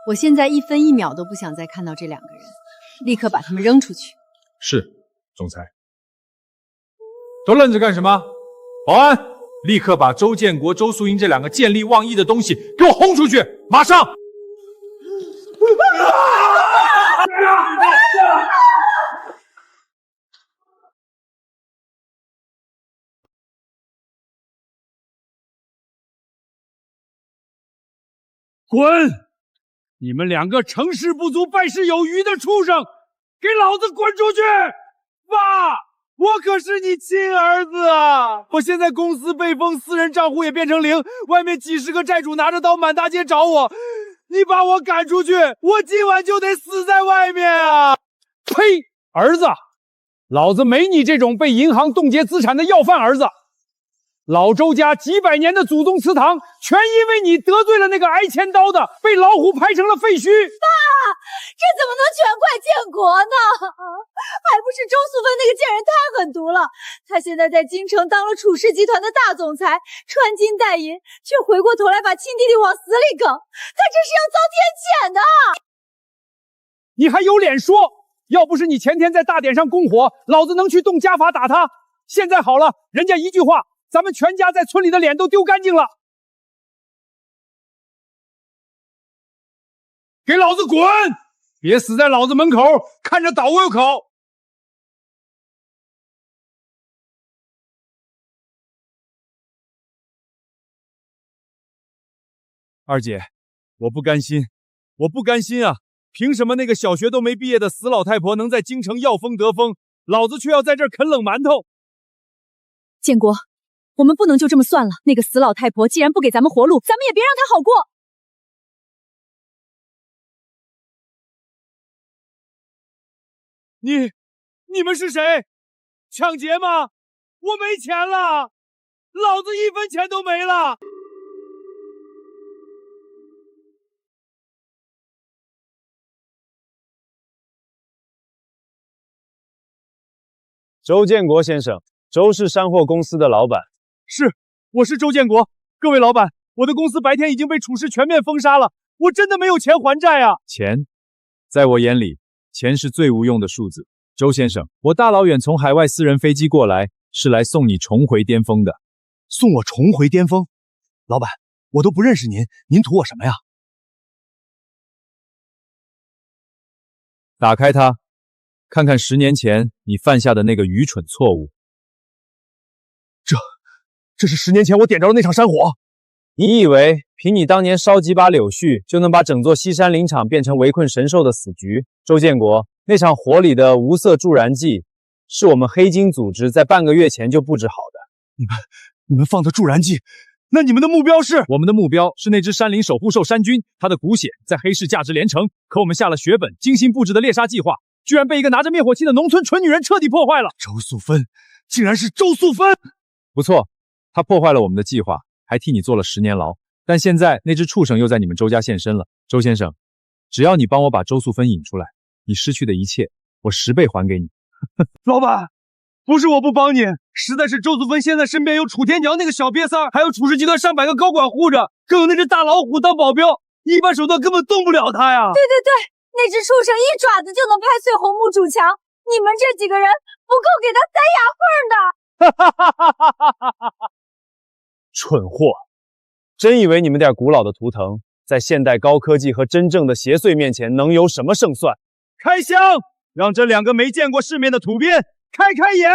我现在1分1秒都不想再看到这2个人，立刻把他们扔出去。是，总裁。都愣着干什么？保安，立刻把周建国、周素英这2个见利忘义的东西给我轰出去！马上！滚！你们2个成事不足败事有余的畜生，给老子滚出去！爸，我可是你亲儿子啊！我现在公司被封，私人账户也变成0，外面几10个债主拿着刀满大街找我，你把我赶出去，我今晚就得死在外面啊！呸！儿子，老子没你这种被银行冻结资产的要饭儿子。老周家几百年的祖宗祠堂，全因为你得罪了那个挨千刀的，被老虎拍成了废墟。爸，这怎么能全怪建国呢？还不是周素芬那个贱人太狠毒了。她现在在京城当了楚氏集团的大总裁，穿金戴银，却回过头来把亲弟弟往死里梗，她这是要遭天谴的。你还有脸说？要不是你前天在大典上供火，老子能去动家法打他。现在好了，人家一句话，咱们全家在村里的脸都丢干净了。给老子滚！别死在老子门口，看着倒胃口。二姐，我不甘心，我不甘心啊！凭什么那个小学都没毕业的死老太婆能在京城要风得风，老子却要在这儿啃冷馒头？建国，我们不能就这么算了。那个死老太婆既然不给咱们活路，咱们也别让她好过。你们是谁？抢劫吗？我没钱了，老子1分钱都没了。周建国先生，周氏山货公司的老板。是，我是周建国。各位老板，我的公司白天已经被处事全面封杀了，我真的没有钱还债啊！钱，在我眼里，钱是最无用的数字。周先生，我大老远从海外私人飞机过来，是来送你重回巅峰的。送我重回巅峰？老板，我都不认识您，您图我什么呀？打开它，看看10年前你犯下的那个愚蠢错误。这是10年前我点着的那场山火。你以为凭你当年烧几把柳絮，就能把整座西山林场变成围困神兽的死局？周建国，那场火里的无色助燃剂，是我们黑金组织在半个月前就布置好的。你们放的助燃剂，那你们的目标是？我们的目标是那只山林守护兽山君，它的骨血在黑市价值连城。可我们下了血本，精心布置的猎杀计划，居然被一个拿着灭火器的农村蠢女人彻底破坏了。周素芬，竟然是周素芬！不错，她破坏了我们的计划，还替你坐了10年牢。但现在那只畜生又在你们周家现身了。周先生，只要你帮我把周素芬引出来，你失去的一切，我10倍还给你。老板，不是我不帮你，实在是周素芬现在身边有楚天娘那个小瘪三儿，还有楚氏集团上百个高管护着，更有那只大老虎当保镖，一般手段根本动不了他呀。对，那只畜生一爪子就能拍碎红木主墙，你们这几个人不够给他塞牙缝的。蠢货，真以为你们点古老的图腾，在现代高科技和真正的邪祟面前能有什么胜算？开枪，让这2个没见过世面的土鳖开开眼！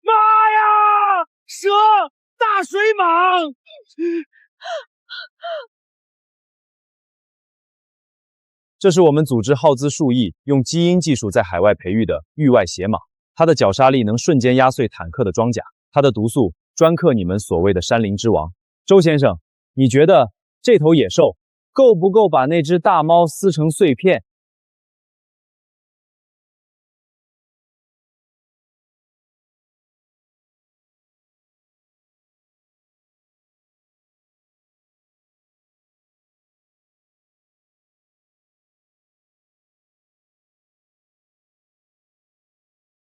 妈呀！蛇，大水蟒！这是我们组织耗资数亿，用基因技术在海外培育的域外血蟒，它的绞杀力能瞬间压碎坦克的装甲，它的毒素专克你们所谓的山林之王。周先生，你觉得这头野兽够不够把那只大猫撕成碎片？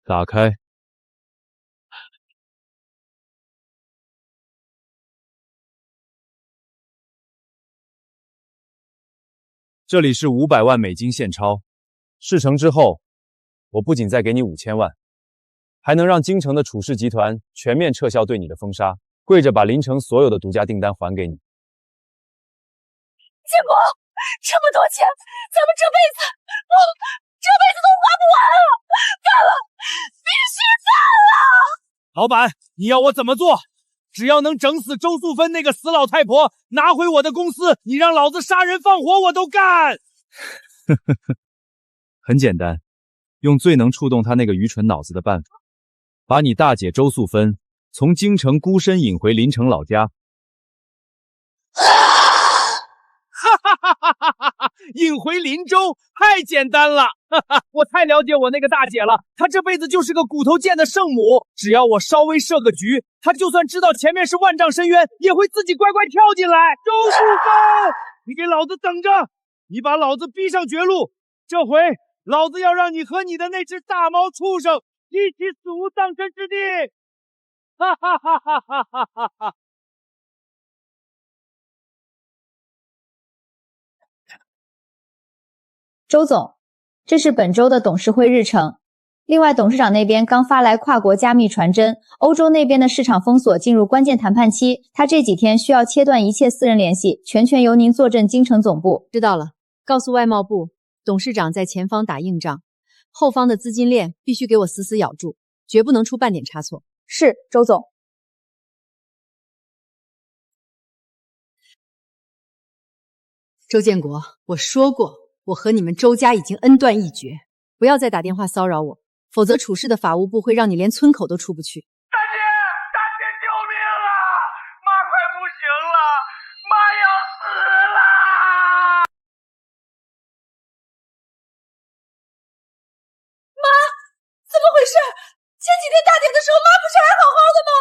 打开。这里是500万美金现钞，事成之后，我不仅再给你5000万，还能让京城的楚氏集团全面撤销对你的封杀，跪着把临城所有的独家订单还给你。建国，这么多钱，咱们这辈子都花不完啊！干了，必须干了！老板，你要我怎么做？只要能整死周素芬那个死老太婆，拿回我的公司，你让老子杀人放火我都干。很简单，用最能触动他那个愚蠢脑子的办法，把你大姐周素芬从京城孤身引回临城老家。引回林州太简单了，我太了解我那个大姐了，她这辈子就是个骨头贱的圣母，只要我稍微设个局，她就算知道前面是万丈深渊，也会自己乖乖跳进来。周素芬，你给老子等着，你把老子逼上绝路，这回老子要让你和你的那只大猫畜生一起死无葬身之地！哈哈哈哈哈哈哈哈！周总，这是本周的董事会日程。另外，董事长那边刚发来跨国加密传真，欧洲那边的市场封锁进入关键谈判期，他这几天需要切断一切私人联系，全权由您坐镇京城总部。知道了，告诉外贸部，董事长在前方打硬仗，后方的资金链必须给我死死咬住，绝不能出半点差错。是，周总。周建国，我说过，我和你们周家已经恩断义绝，不要再打电话骚扰我，否则处事的法务部会让你连村口都出不去。大姐，救命啊！妈快不行了，妈要死了！前几天大典的时候，妈不是还好好的吗？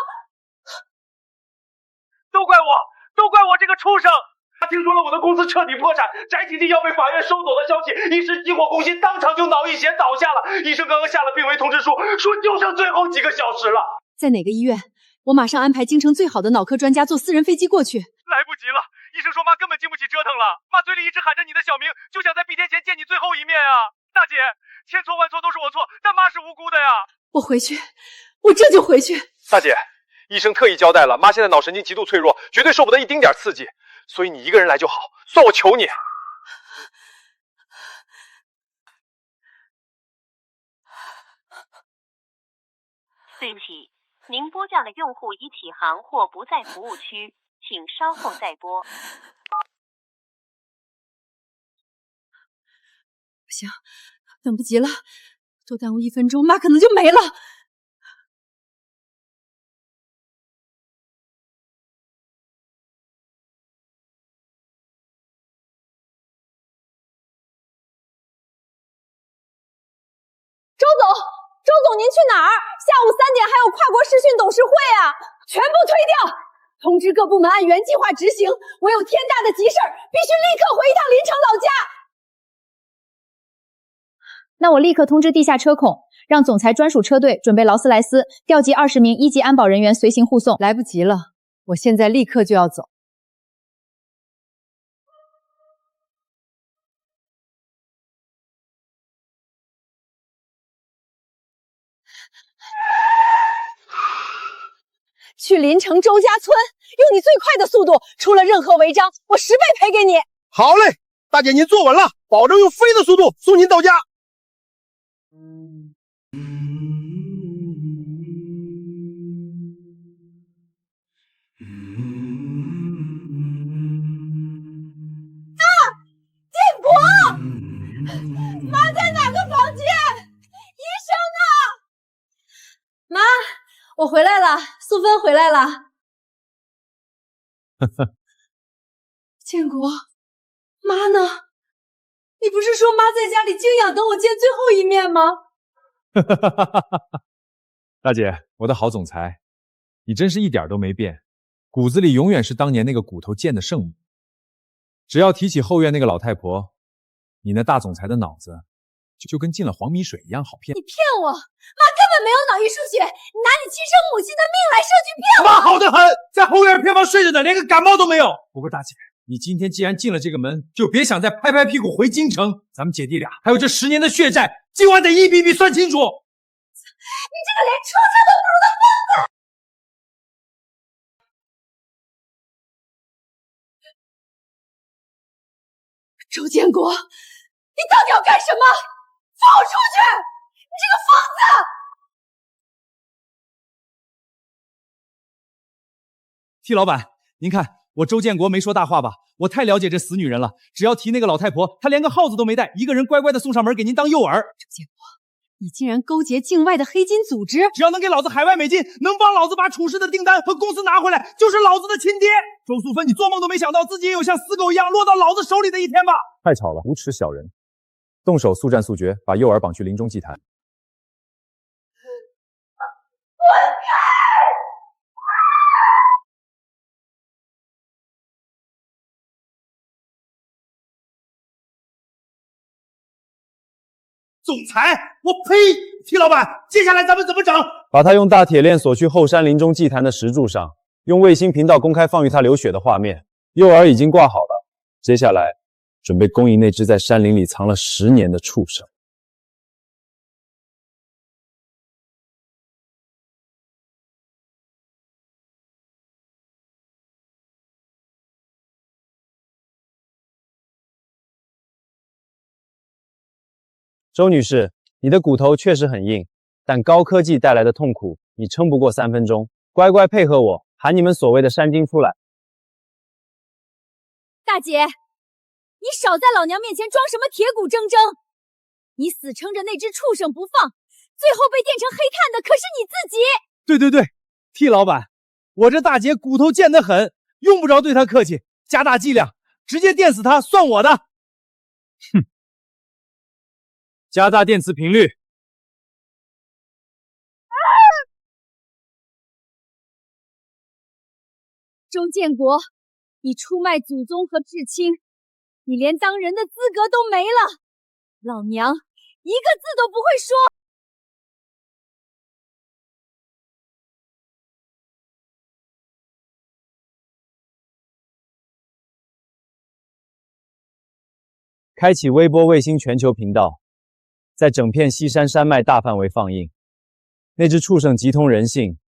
都怪我这个畜生！他听说了我的公司彻底破产，翟婷婷要被法院收走的消息，一时急火攻心，当场就脑溢血倒下了。医生刚刚下了病危通知书，说就剩最后几个小时了。在哪个医院？我马上安排京城最好的脑科专家坐私人飞机过去。来不及了，医生说妈根本经不起折腾了。妈嘴里一直喊着你的小名，就想在闭天前见你最后一面啊！大姐，千错万错都是我错，但妈是无辜的呀。我回去，我这就回去。大姐，医生特意交代了，妈现在脑神经极度脆弱，绝对受不得一丁点刺激，所以你一个人来就好，算我求你。对不起，您拨叫的用户已起航或不在服务区，请稍后再拨。不行，等不及了，多耽误1分钟，妈可能就没了。周总，您去哪儿？下午3点还有跨国视讯董事会啊！全部推掉，通知各部门按原计划执行。我有天大的急事儿，必须立刻回一趟临城老家。那我立刻通知地下车控，让总裁专属车队准备劳斯莱斯，调集20名1级安保人员随行护送。来不及了，我现在立刻就要走。去临城周家村，用你最快的速度，出了任何违章，我10倍赔给你。好嘞，大姐您坐稳了，保证用飞的速度送您到家。建国，妈在哪个房间？医生呢？妈，我回来了，素芬回来了。建国，妈呢？你不是说妈在家里静养，等我见最后一面吗？大姐，我的好总裁，你真是一点都没变，骨子里永远是当年那个骨头贱的圣母。只要提起后院那个老太婆，你那大总裁的脑子就跟进了黄米水一样好骗。你骗我！妈根本没有脑溢出血，你拿你亲生母亲的命来设局骗我！妈好得很，在后院偏房睡着呢，连个感冒都没有。不过大姐，你今天既然进了这个门，就别想再拍拍屁股回京城。咱们姐弟俩还有这10年的血债，今晚得一笔笔算清楚。你这个连畜生都不如的疯子！周建国，你到底要干什么？放我出去！你这个疯子！T 老板，您看我周建国没说大话吧？我太了解这死女人了，只要提那个老太婆，她连个耗子都没带，一个人乖乖的送上门给您当诱饵。周建国，你竟然勾结境外的黑金组织！只要能给老子海外美金，能帮老子把处事的订单和公司拿回来，就是老子的亲爹。周素芬，你做梦都没想到自己也有像死狗一样落到老子手里的一天吧？太吵了，无耻小人！动手速战速决，把诱饵绑去林中祭坛。滚开！总裁，我呸！T 老板，接下来咱们怎么整？把他用大铁链锁去后山林中祭坛的石柱上，用卫星频道公开放育他流血的画面。诱饵已经挂好了，接下来准备攻赢那只在山林里藏了10年的畜生。周女士，你的骨头确实很硬，但高科技带来的痛苦，你撑不过3分钟。乖乖配合我，喊你们所谓的山精出来。大姐，你少在老娘面前装什么铁骨铮铮！你死撑着那只畜生不放，最后被电成黑炭的可是你自己！对，T 老板，我这大姐骨头贱得很，用不着对她客气，加大剂量，直接电死她算我的。哼。加大电磁频率。周建国，你出卖祖宗和至亲，你连当人的资格都没了！老娘一个字都不会说！开启微波卫星全球频道，在整片西山山脉大范围放映。那只畜生极通人性，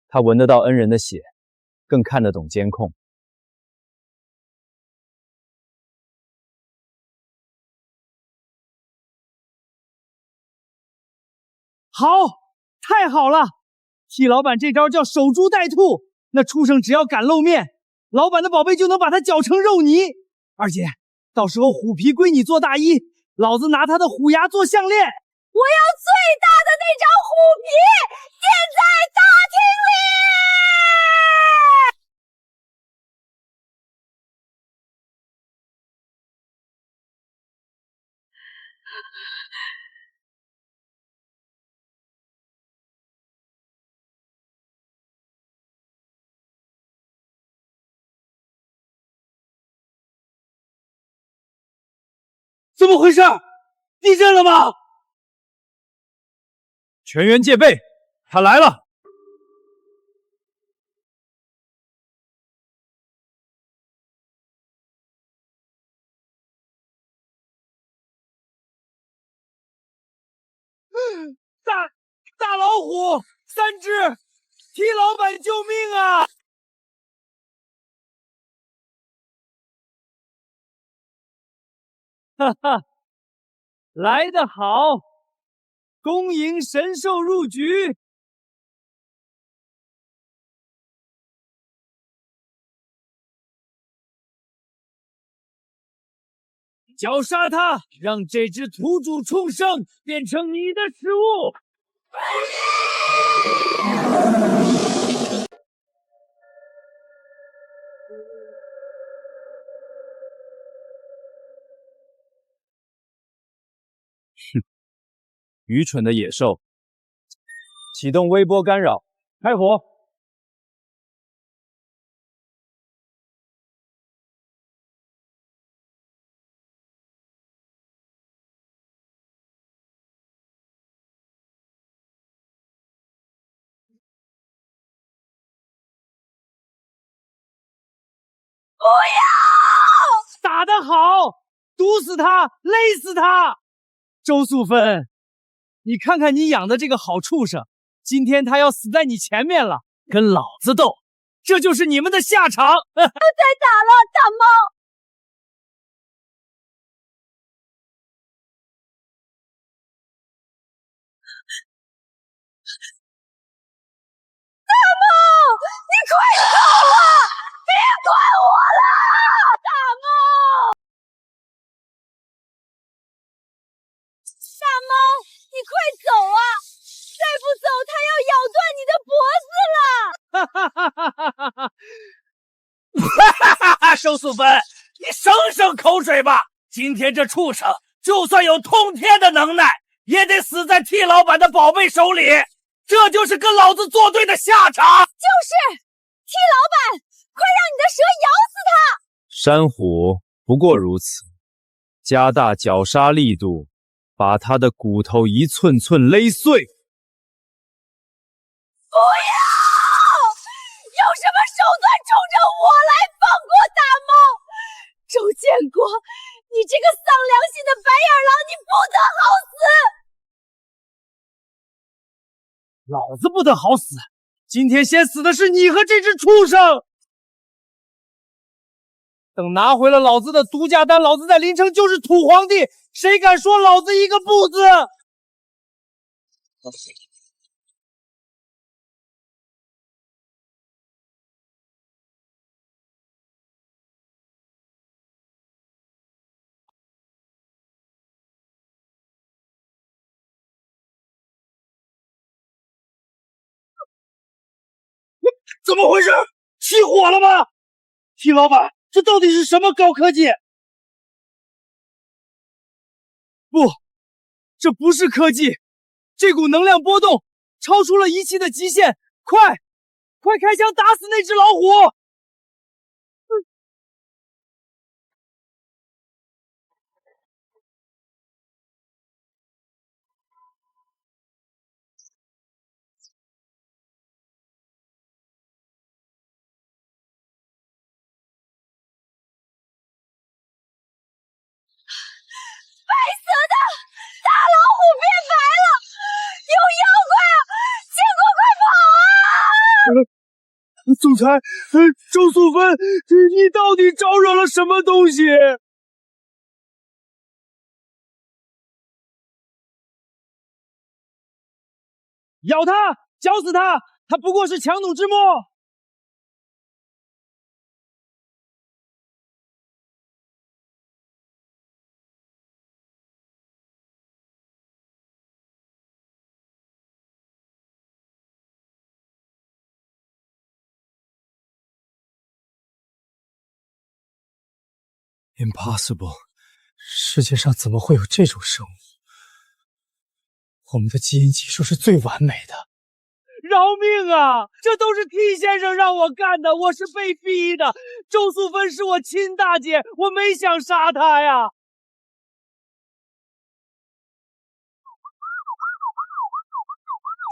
它闻得到恩人的血，更看得懂监控。好，太好了！T 老板这招叫守株待兔，那畜生只要敢露面，老板的宝贝就能把他搅成肉泥。二姐，到时候虎皮归你做大衣，老子拿他的虎牙做项链。我要最大的那张虎皮垫在大厅里！怎么回事？地震了吗？全员戒备，他来了！大老虎3只，T 老板救命啊！哈哈，来得好！恭迎神兽入局。绞杀他，让这只土主畜生变成你的食物！哼，愚蠢的野兽！启动微波干扰，开火！不要！打得好，毒死他，累死他！周素芬，你看看你养的这个好畜生，今天他要死在你前面了，跟老子斗，这就是你们的下场！再打了，大猫！大猫，你快走啊！别管我了，大猫！大猫，你快走啊！再不走，它要咬断你的脖子了！哈哈哈哈哈！周素芬，你省省口水吧！今天这畜生就算有通天的能耐，也得死在 T 老板的宝贝手里。这就是跟老子作对的下场。就是 T 老板，快让你的蛇咬死他！山虎不过如此，加大绞杀力度，把他的骨头一寸寸勒碎。不要！有什么手段冲着我来放过大猫？周建国，你这个丧良心的白眼狼，你不得好死！老子不得好死！今天先死的是你和这只畜生！等拿回了老子的独家丹，老子在临城就是土皇帝，谁敢说老子一个不字？怎么回事？起火了吗？T 老板，这到底是什么高科技？不，这不是科技，这股能量波动超出了仪器的极限！快开枪打死那只老虎！总裁，周素芬，你到底招惹了什么东西？咬他，绞死他！他不过是强弩之末。Impossible， 世界上怎么会有这种生物？我们的基因技术是最完美的。饶命啊！这都是 T 先生让我干的，我是被逼的。周素芬是我亲大姐，我没想杀她呀。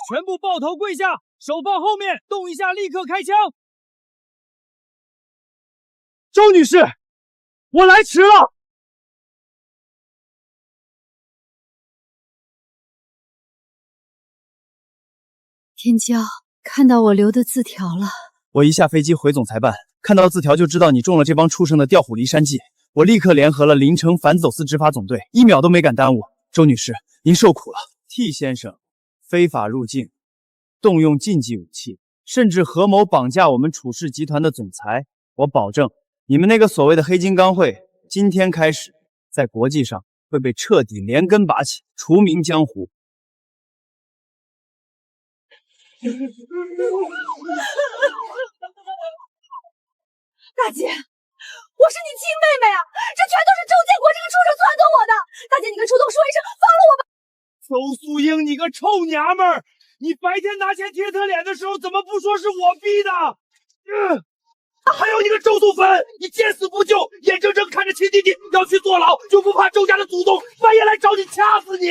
全部抱头跪下，手放后面，动一下立刻开枪。周女士，我来迟了。天骄，看到我留的字条了。我一下飞机回总裁办，看到字条就知道你中了这帮畜生的调虎离山计。我立刻联合了临城反走私执法总队，1秒都没敢耽误。周女士，您受苦了。T 先生非法入境，动用禁忌武器，甚至合谋绑架我们楚氏集团的总裁。我保证，你们那个所谓的黑金刚会，今天开始在国际上会被彻底连根拔起，除名江湖。大姐，我是你亲妹妹啊！这全都是周建国这个畜生撺掇我的。大姐，你跟楚总说一声，放了我吧。周素英，你个臭娘们儿！你白天拿钱贴他脸的时候，怎么不说是我逼的？还有你个周素芬，你见死不救，眼睁睁看着亲弟弟要去坐牢，就不怕周家的祖宗半夜来找你掐死你！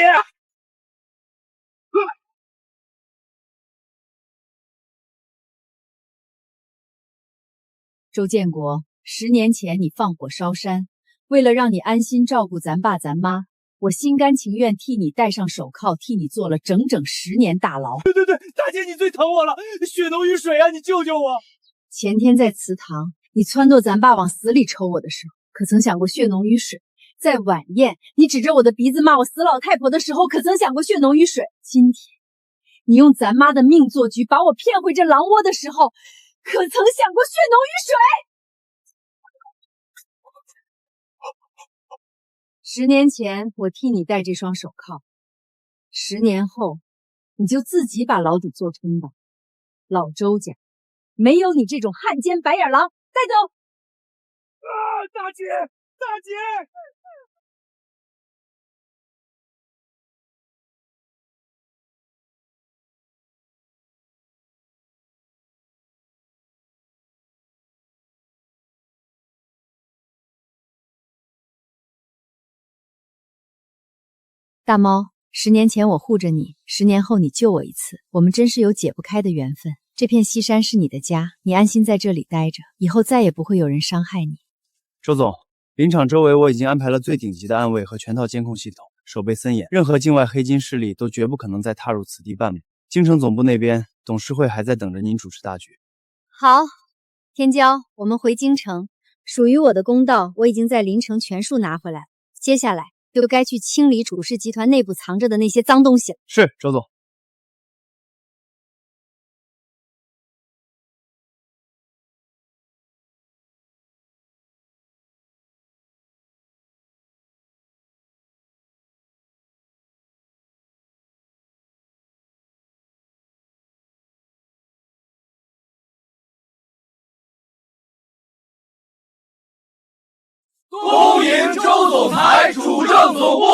周建国，10年前你放火烧山，为了让你安心照顾咱爸咱妈，我心甘情愿替你戴上手铐，替你坐了整整10年大牢。对，大姐你最疼我了，血浓于水啊，你救救我！前天在祠堂，你撺掇咱爸往死里抽我的时候，可曾想过血浓于水？在晚宴，你指着我的鼻子骂我死老太婆的时候，可曾想过血浓于水？今天，你用咱妈的命做局，把我骗回这狼窝的时候，可曾想过血浓于水？10年前，我替你戴这双手铐，10年后，你就自己把牢底坐穿吧。老周家没有你这种汉奸白眼狼，带走！大姐，大姐！大猫，10年前我护着你，10年后你救我一次，我们真是有解不开的缘分。这片西山是你的家，你安心在这里待着，以后再也不会有人伤害你。周总，林场周围我已经安排了最顶级的暗卫和全套监控系统，守备森严，任何境外黑金势力都绝不可能再踏入此地半步。京城总部那边，董事会还在等着您主持大局。好，天骄，我们回京城，属于我的公道我已经在临城全数拿回来了，接下来就该去清理楚氏集团内部藏着的那些脏东西了。是，周总。恭迎周总裁主政总部。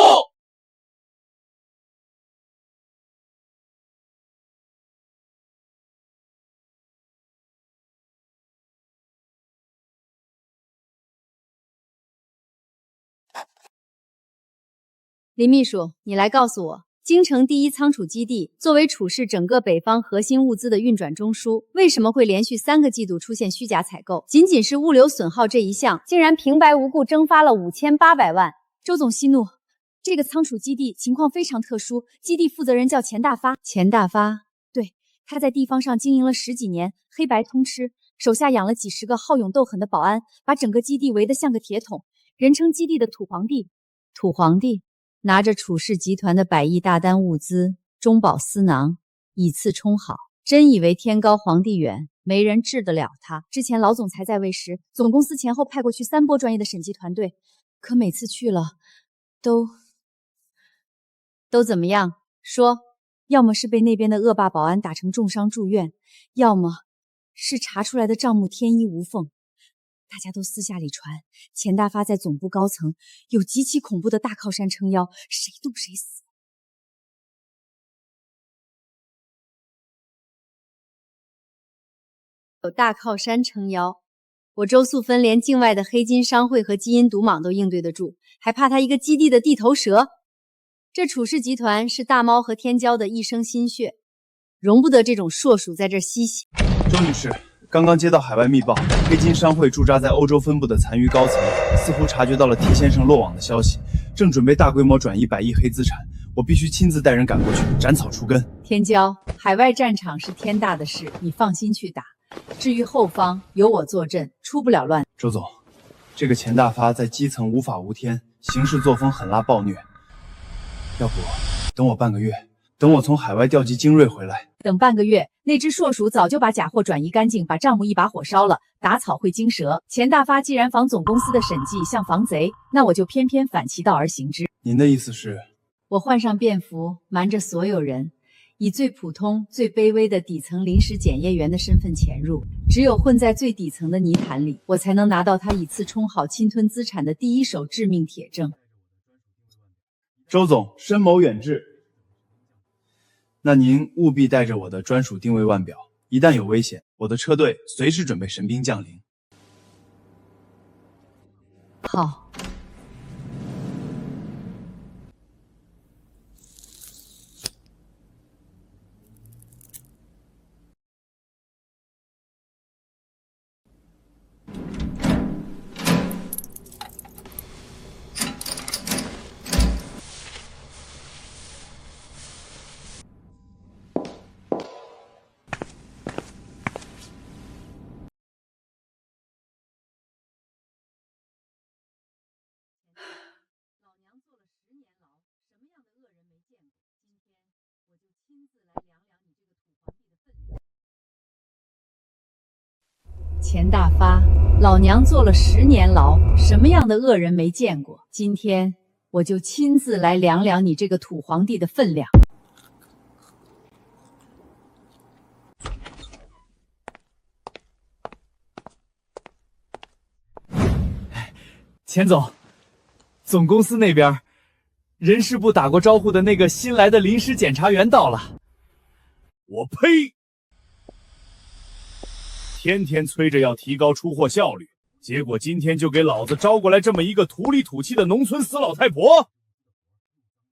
林秘书，你来告诉我，京城第一仓储基地作为楚氏整个北方核心物资的运转中枢，为什么会连续3个季度出现虚假采购？仅仅是物流损耗这一项，竟然平白无故蒸发了5800万。周总息怒，这个仓储基地情况非常特殊，基地负责人叫钱大发。钱大发？对，他在地方上经营了10几年，黑白通吃，手下养了几十个好勇斗狠的保安，把整个基地围得像个铁桶，人称基地的土皇帝。土皇帝拿着楚氏集团的100亿大单物资，中饱私囊，以次充好，真以为天高皇帝远，没人治得了他。之前老总裁在位时，总公司前后派过去3波专业的审计团队，可每次去了，都怎么样？说，要么是被那边的恶霸保安打成重伤住院，要么是查出来的账目天衣无缝。大家都私下里传，钱大发在总部高层有极其恐怖的大靠山撑腰，谁动谁死。有大靠山撑腰，我周素芬连境外的黑金商会和基因毒蟒都应对得住，还怕他一个基地的地头蛇？这楚氏集团是大猫和天骄的一生心血，容不得这种硕鼠在这嬉戏。周女士，刚刚接到海外密报，黑金商会驻扎在欧洲分部的残余高层似乎察觉到了 T 先生落网的消息，正准备大规模转移100亿黑资产，我必须亲自带人赶过去，斩草除根。天骄，海外战场是天大的事，你放心去打。至于后方，有我坐镇，出不了乱。周总，这个钱大发在基层无法无天，行事作风狠辣暴虐，要不等我半个月，等我从海外调集精锐回来。等半个月，那只硕鼠早就把假货转移干净，把账目一把火烧了，打草会惊蛇。钱大发既然防总公司的审计像防贼，那我就偏偏反其道而行之。您的意思是？我换上便服，瞒着所有人，以最普通、最卑微的底层临时检验员的身份潜入，只有混在最底层的泥潭里，我才能拿到他以次充好侵吞资产的第一手致命铁证。周总深谋远志，那您务必带着我的专属定位腕表，一旦有危险，我的车队随时准备神兵降临。好。钱大发，老娘坐了10年牢，什么样的恶人没见过？今天我就亲自来量量你这个土皇帝的分量。钱总，总公司那边人事部打过招呼的那个新来的临时检察员到了。我呸！天天催着要提高出货效率，结果今天就给老子招过来这么一个土里土气的农村死老太婆。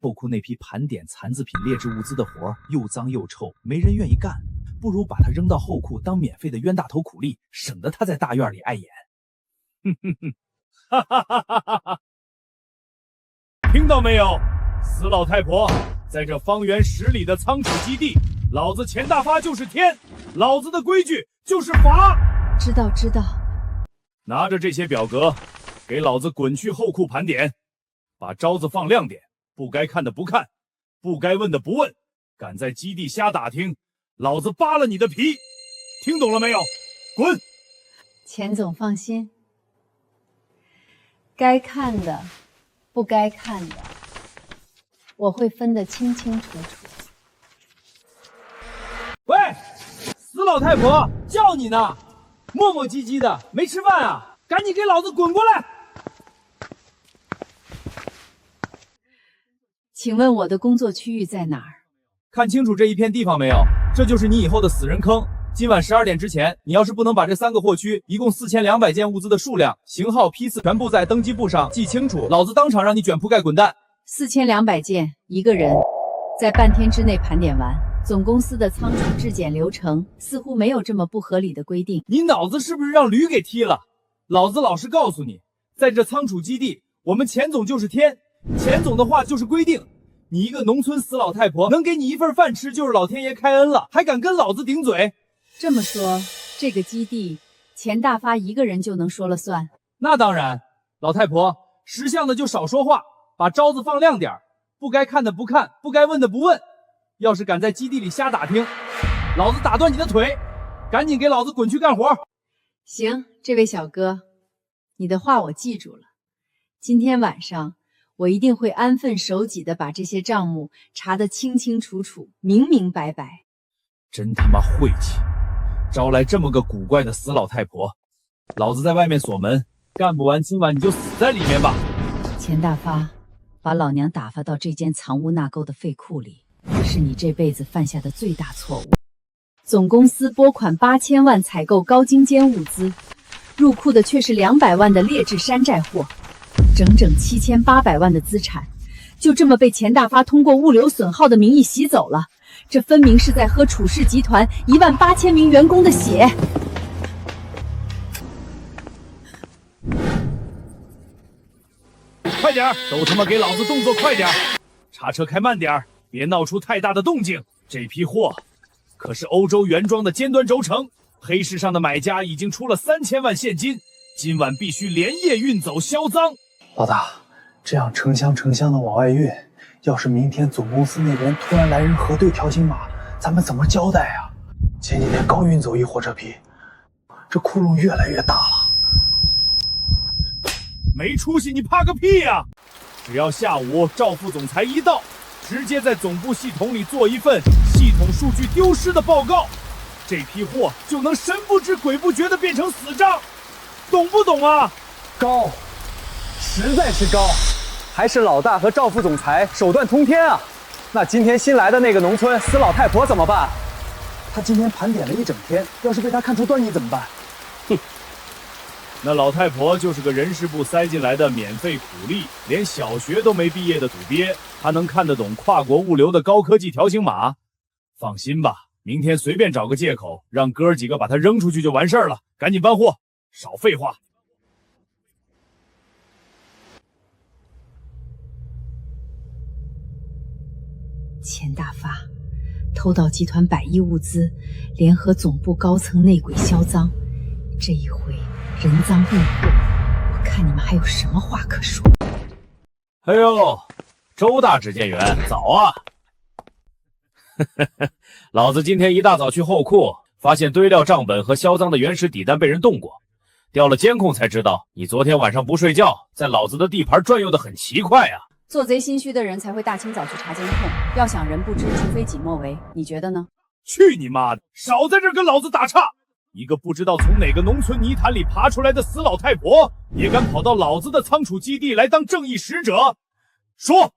后库那批盘点残次品劣质物资的活又脏又臭，没人愿意干，不如把它扔到后库当免费的冤大头苦力，省得他在大院里碍眼。哼哼哼，哈哈哈哈哈哈！听到没有，死老太婆，在这方圆10里的仓储基地，老子钱大发就是天，老子的规矩就是法。知道知道。拿着这些表格，给老子滚去后库盘点，把招子放亮点，不该看的不看，不该问的不问，敢在基地瞎打听，老子扒了你的皮！听懂了没有？滚！钱总放心，该看的，不该看的，我会分得清清楚楚。喂，死老太婆，叫你呢，磨磨唧唧的，没吃饭啊？赶紧给老子滚过来！请问我的工作区域在哪儿？看清楚这一片地方没有？这就是你以后的死人坑。今晚12点之前，你要是不能把这3个货区一共4200件物资的数量、型号、批次全部在登记簿上记清楚，老子当场让你卷铺盖滚蛋！4200件，一个人，在半天之内盘点完。总公司的仓储质检流程似乎没有这么不合理的规定。你脑子是不是让驴给踢了？老子老实告诉你，在这仓储基地，我们钱总就是天，钱总的话就是规定。你一个农村死老太婆，能给你一份饭吃就是老天爷开恩了，还敢跟老子顶嘴？这么说，这个基地钱大发一个人就能说了算？那当然，老太婆，识相的就少说话，把招子放亮点，不该看的不看，不该问的不问。要是敢在基地里瞎打听，老子打断你的腿！赶紧给老子滚去干活！行，这位小哥，你的话我记住了。今天晚上我一定会安分守己的把这些账目查得清清楚楚、明明白白。真他妈晦气！招来这么个古怪的死老太婆，老子在外面锁门，干不完今晚你就死在里面吧！钱大发，把老娘打发到这间藏污纳垢的废库里，是你这辈子犯下的最大错误。总公司拨款8000万采购高精尖物资，入库的却是200万的劣质山寨货，整整7800万的资产，就这么被钱大发通过物流损耗的名义洗走了。这分明是在喝楚氏集团18000名员工的血。快点，都他妈给老子动作快点！查车开慢点，别闹出太大的动静。这批货可是欧洲原装的尖端轴承，黑市上的买家已经出了3000万现金，今晚必须连夜运走销赃。老大，这样成箱的往外运，要是明天总公司那边突然来人核对条形码，咱们怎么交代啊？前几天刚运走一货车批，这窟窿越来越大了。没出息，你怕个屁呀！只要下午赵副总裁一到，直接在总部系统里做一份系统数据丢失的报告，这批货就能神不知鬼不觉的变成死账，懂不懂啊？高，实在是高，还是老大和赵副总裁手段通天啊！那今天新来的那个农村死老太婆怎么办？他今天盘点了一整天，要是被他看出端倪怎么办？哼，那老太婆就是个人事部塞进来的免费苦力，连小学都没毕业的土鳖，她能看得懂跨国物流的高科技条形码？放心吧，明天随便找个借口，让哥几个把她扔出去就完事儿了。赶紧搬货，少废话。钱大发，偷盗集团100亿物资，联合总部高层内鬼销赃，这一回人赃并获，我看你们还有什么话可说？哎呦，周大指荐员，早啊！老子今天一大早去后库，发现堆料账本和销赃的原始底单被人动过，调了监控才知道，你昨天晚上不睡觉，在老子的地盘转悠的很奇怪啊！做贼心虚的人才会大清早去查监控，要想人不知，除非己莫为。你觉得呢？去你妈的！少在这儿跟老子打岔！一个不知道从哪个农村泥潭里爬出来的死老太婆，也敢跑到老子的仓储基地来当正义使者？说，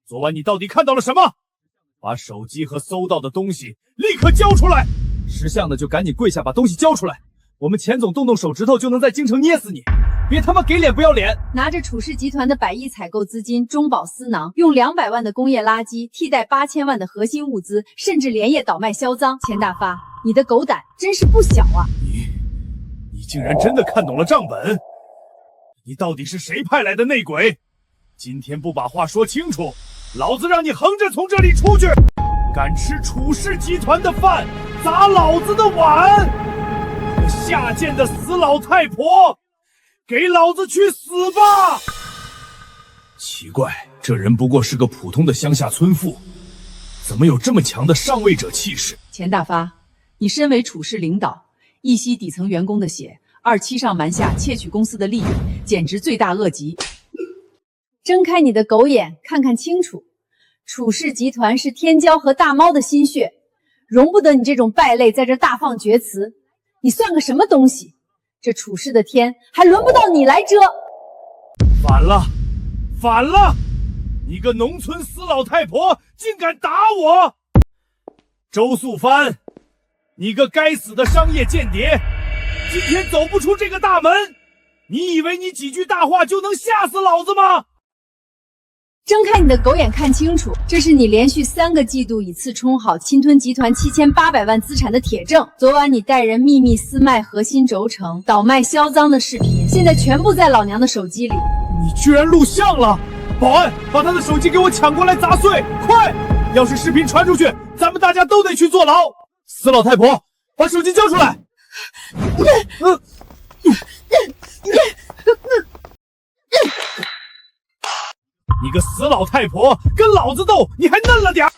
昨晚你到底看到了什么？把手机和搜到的东西立刻交出来！识相的就赶紧跪下把东西交出来，我们钱总动动手指头就能在京城捏死你！别他妈给脸不要脸！拿着楚氏集团的100亿采购资金中饱私囊，用200万的工业垃圾替代8000万的核心物资，甚至连夜倒卖销赃。钱大发，你的狗胆真是不小啊！你竟然真的看懂了账本？你到底是谁派来的内鬼？今天不把话说清楚，老子让你横着从这里出去！敢吃楚氏集团的饭，砸老子的碗！个下贱的死老太婆！给老子去死吧！奇怪，这人不过是个普通的乡下村妇，怎么有这么强的上位者气势？钱大发，你身为楚氏领导，一吸底层员工的血，2欺上瞒下，窃取公司的利益，简直罪大恶极。睁开你的狗眼，看看清楚，楚氏集团是天骄和大猫的心血，容不得你这种败类在这大放厥词。你算个什么东西？这楚氏的天还轮不到你来遮！反了，反了！你个农村死老太婆，竟敢打我！周素帆，你个该死的商业间谍，今天走不出这个大门，你以为你几句大话就能吓死老子吗？睁开你的狗眼看清楚，这是你连续3个季度以次充好侵吞集团7800万资产的铁证。昨晚你带人秘密私卖核心轴承、倒卖销赃的视频，现在全部在老娘的手机里。你居然录像了！保安，把他的手机给我抢过来砸碎！快！要是视频传出去，咱们大家都得去坐牢！死老太婆，把手机交出来！你个死老太婆，跟老子斗你还嫩了点儿！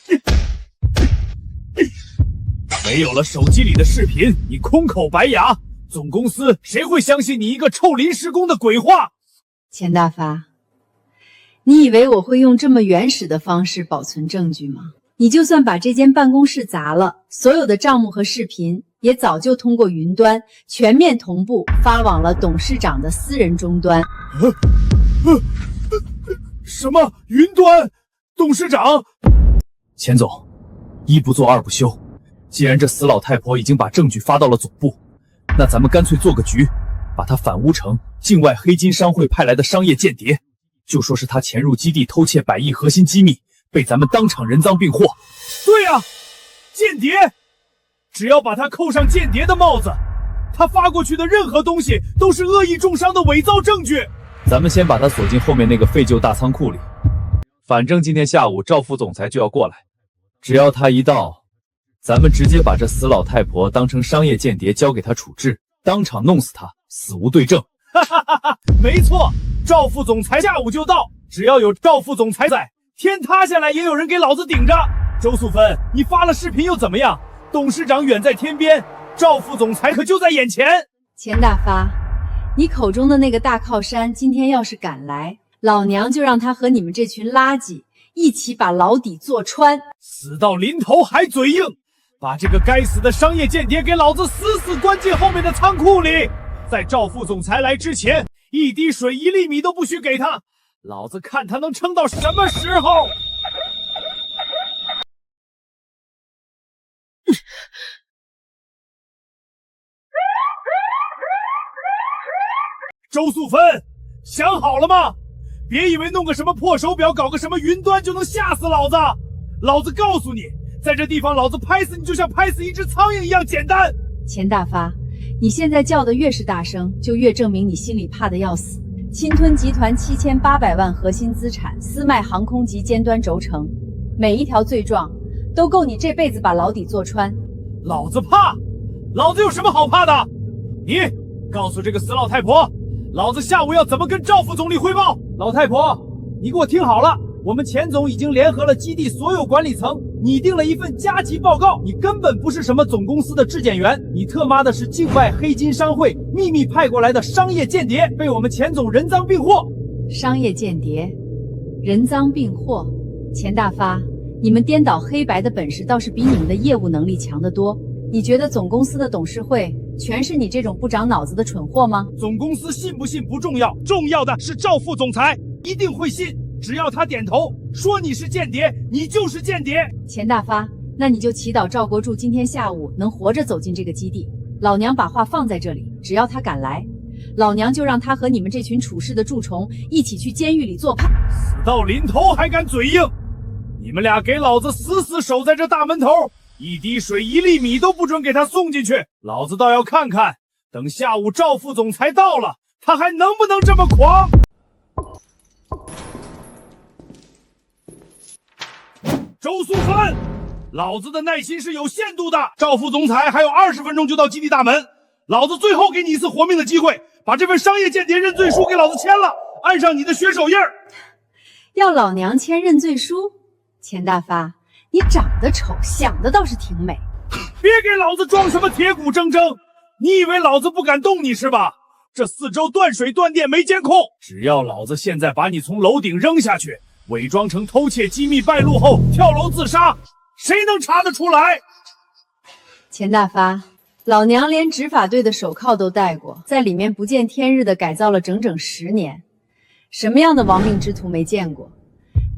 没有了手机里的视频，你空口白牙，总公司谁会相信你一个臭临时工的鬼话？钱大发，你以为我会用这么原始的方式保存证据吗？你就算把这间办公室砸了，所有的账目和视频也早就通过云端全面同步发往了董事长的私人终端。什么云端？董事长？钱总，一不做二不休。既然这死老太婆已经把证据发到了总部，那咱们干脆做个局，把她反诬成境外黑金商会派来的商业间谍，就说是她潜入基地偷窃100亿核心机密，被咱们当场人赃并获。对呀，间谍！只要把她扣上间谍的帽子，她发过去的任何东西都是恶意重伤的伪造证据。咱们先把她锁进后面那个废旧大仓库里，反正今天下午赵副总裁就要过来，只要他一到，咱们直接把这死老太婆当成商业间谍交给他处置，当场弄死他，死无对证。哈哈哈哈！没错，赵副总裁下午就到，只要有赵副总裁在，天塌下来也有人给老子顶着。周素芬，你发了视频又怎么样？董事长远在天边，赵副总裁可就在眼前。钱大发，你口中的那个大靠山今天要是敢来，老娘就让他和你们这群垃圾一起把牢底坐穿。死到临头还嘴硬，把这个该死的商业间谍给老子死死关进后面的仓库里，在赵副总裁来之前，一滴水1粒米都不许给他，老子看他能撑到什么时候。周素芬，想好了吗？别以为弄个什么破手表，搞个什么云端就能吓死老子！老子告诉你，在这地方老子拍死你就像拍死一只苍蝇一样简单。钱大发，你现在叫的越是大声，就越证明你心里怕的要死。侵吞集团7800万核心资产，私卖航空及尖端轴承，每一条罪状都够你这辈子把牢底坐穿。老子怕？老子有什么好怕的？你告诉这个死老太婆，老子下午要怎么跟赵副总理汇报？老太婆，你给我听好了，我们钱总已经联合了基地所有管理层，拟定了一份加急报告。你根本不是什么总公司的质检员，你特妈的是境外黑金商会秘密派过来的商业间谍，被我们钱总人赃并获。商业间谍，人赃并获。钱大发，你们颠倒黑白的本事倒是比你们的业务能力强得多。你觉得总公司的董事会全是你这种不长脑子的蠢货吗？总公司信不信不重要，重要的是赵副总裁一定会信，只要他点头说你是间谍，你就是间谍。钱大发，那你就祈祷赵国柱今天下午能活着走进这个基地。老娘把话放在这里，只要他敢来，老娘就让他和你们这群处事的蛀虫一起去监狱里做判。死到临头还敢嘴硬，你们俩给老子死死守在这大门头，一滴水1粒米都不准给他送进去。老子倒要看看，等下午赵副总裁到了，他还能不能这么狂？周素芬，老子的耐心是有限度的。赵副总裁还有20分钟就到基地大门，老子最后给你一次活命的机会，把这份商业间谍认罪书给老子签了，按上你的血手印儿。要老娘签认罪书？钱大发，你长得丑，想的倒是挺美。别给老子装什么铁骨铮铮，你以为老子不敢动你是吧？这4周断水断电没监控，只要老子现在把你从楼顶扔下去，伪装成偷窃机密败露后跳楼自杀，谁能查得出来？钱大发，老娘连执法队的手铐都戴过，在里面不见天日的改造了整整10年，什么样的亡命之徒没见过？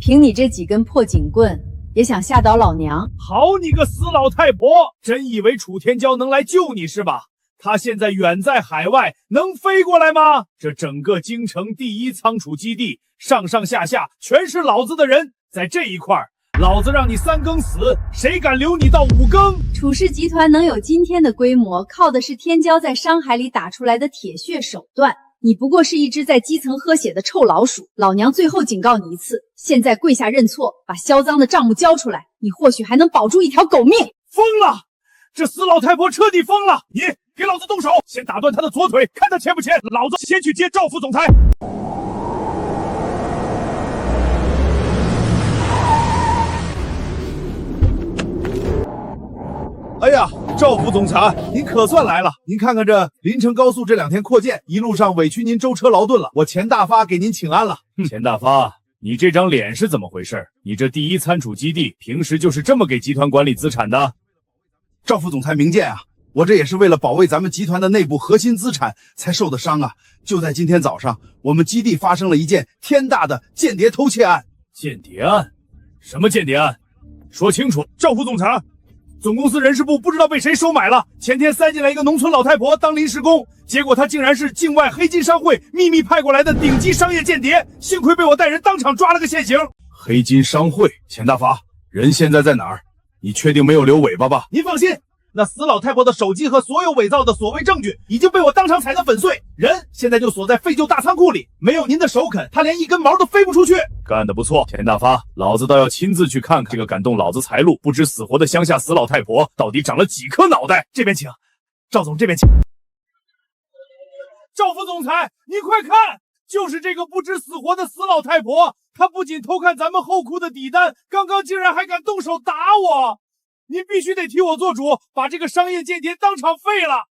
凭你这几根破警棍，也想吓倒老娘？好你个死老太婆，真以为楚天骄能来救你是吧？他现在远在海外，能飞过来吗？这整个京城第1仓储基地，上上下下全是老子的人，在这一块儿，老子让你3更死，谁敢留你到5更？楚氏集团能有今天的规模，靠的是天骄在商海里打出来的铁血手段。你不过是一只在基层喝血的臭老鼠，老娘最后警告你一次，现在跪下认错，把销赃的账目交出来，你或许还能保住一条狗命。疯了！这死老太婆彻底疯了！你给老子动手！先打断他的左腿，看他签不签。老子先去接赵副总裁。哎呀，赵副总裁，您可算来了！您看看这临城高速这2天扩建，一路上委屈您舟车劳顿了，我钱大发给您请安了。钱大发，你这张脸是怎么回事？你这第一参储基地平时就是这么给集团管理资产的？赵副总裁明鉴啊，我这也是为了保卫咱们集团的内部核心资产才受的伤啊。就在今天早上，我们基地发生了一件天大的间谍偷窃案。间谍案？什么间谍案？说清楚！赵副总裁。总公司人事部不知道被谁收买了，前天塞进来一个农村老太婆当临时工，结果她竟然是境外黑金商会秘密派过来的顶级商业间谍，幸亏被我带人当场抓了个现行。黑金商会，钱大发，人现在在哪儿？你确定没有留尾巴吧？您放心，那死老太婆的手机和所有伪造的所谓证据已经被我当场踩得粉碎，人现在就锁在废旧大仓库里，没有您的首肯，她连一根毛都飞不出去。干得不错，钱大发，老子倒要亲自去看看这个感动老子财路不知死活的乡下死老太婆到底长了几颗脑袋。这边请，赵总这边请。赵副总裁，你快看，就是这个不知死活的死老太婆，她不仅偷看咱们后库的底单，刚刚竟然还敢动手打我！您必须得替我做主，把这个商业间谍当场废了！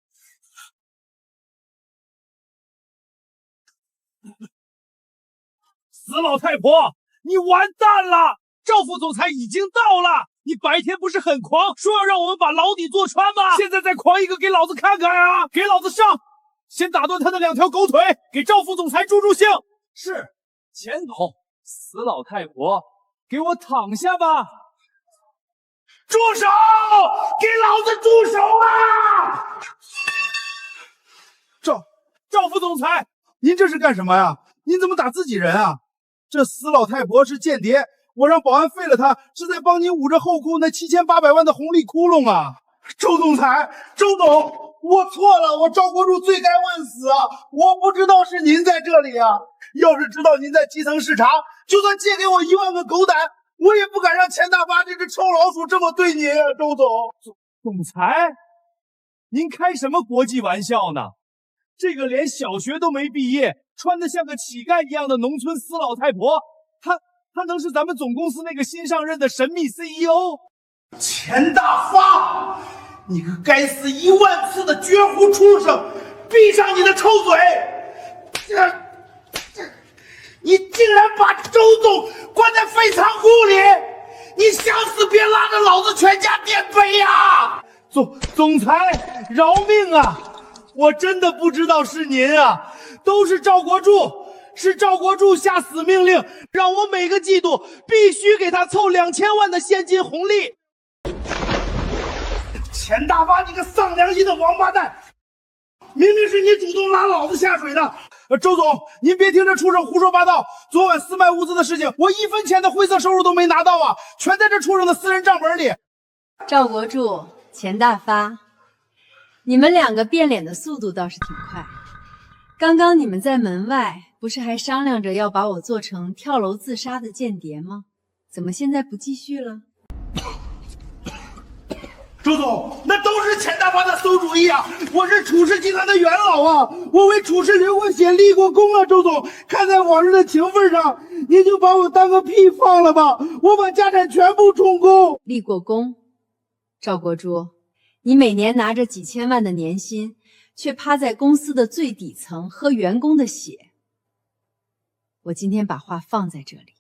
死老太婆，你完蛋了！赵副总裁已经到了，你白天不是很狂，说要让我们把牢底坐穿吗？现在再狂一个给老子看看啊！给老子上！先打断他的2条狗腿，给赵副总裁助助兴。是，钱总，死老太婆，给我躺下吧！住手！给老子住手啊！赵副总裁，您这是干什么呀？您怎么打自己人啊？这死老太婆是间谍，我让保安废了她，是在帮您捂着后库那7800万的红利窟窿啊！周总裁，周总，我错了，我赵国柱罪该万死啊！我不知道是您在这里啊！要是知道您在基层视察，就算借给我1万个狗胆，我也不敢让钱大发这只臭老鼠这么对您啊，周总。总裁，您开什么国际玩笑呢？这个连小学都没毕业，穿得像个乞丐一样的农村死老太婆，她能是咱们总公司那个新上任的神秘 CEO？ 钱大发，你个该死1万次的绝户畜生，闭上你的臭嘴！你竟然把周总关在废仓库里，你想死别拉着老子全家垫背呀！总裁饶命啊！我真的不知道是您啊，都是赵国柱，是赵国柱下死命令，让我每个季度必须给他凑2000万的现金红利。钱大发，你个丧良心的王八蛋！明明是你主动拉老子下水的。周总，您别听这畜生胡说八道。昨晚私卖物资的事情，我1分钱的灰色收入都没拿到啊，全在这畜生的私人账本里。赵国柱、钱大发，你们2个变脸的速度倒是挺快。刚刚你们在门外不是还商量着要把我做成跳楼自杀的间谍吗？怎么现在不继续了？周总，那都是钱大发的馊主意啊！我是楚氏集团的元老啊，我为楚氏流过血、立过功啊！周总，看在往日的情分上，您就把我当个屁放了吧！我把家产全部充公。立过功，赵国柱，你每年拿着几千万的年薪，却趴在公司的最底层喝员工的血。我今天把话放在这里，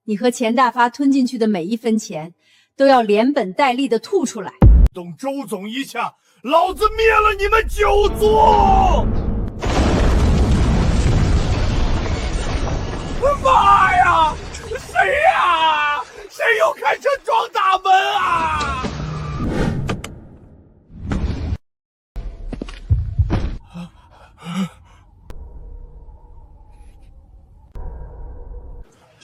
你和钱大发吞进去的每1分钱，都要连本带利的吐出来。动周总一下，老子灭了你们9族！妈呀！谁呀？谁又开车撞大门啊？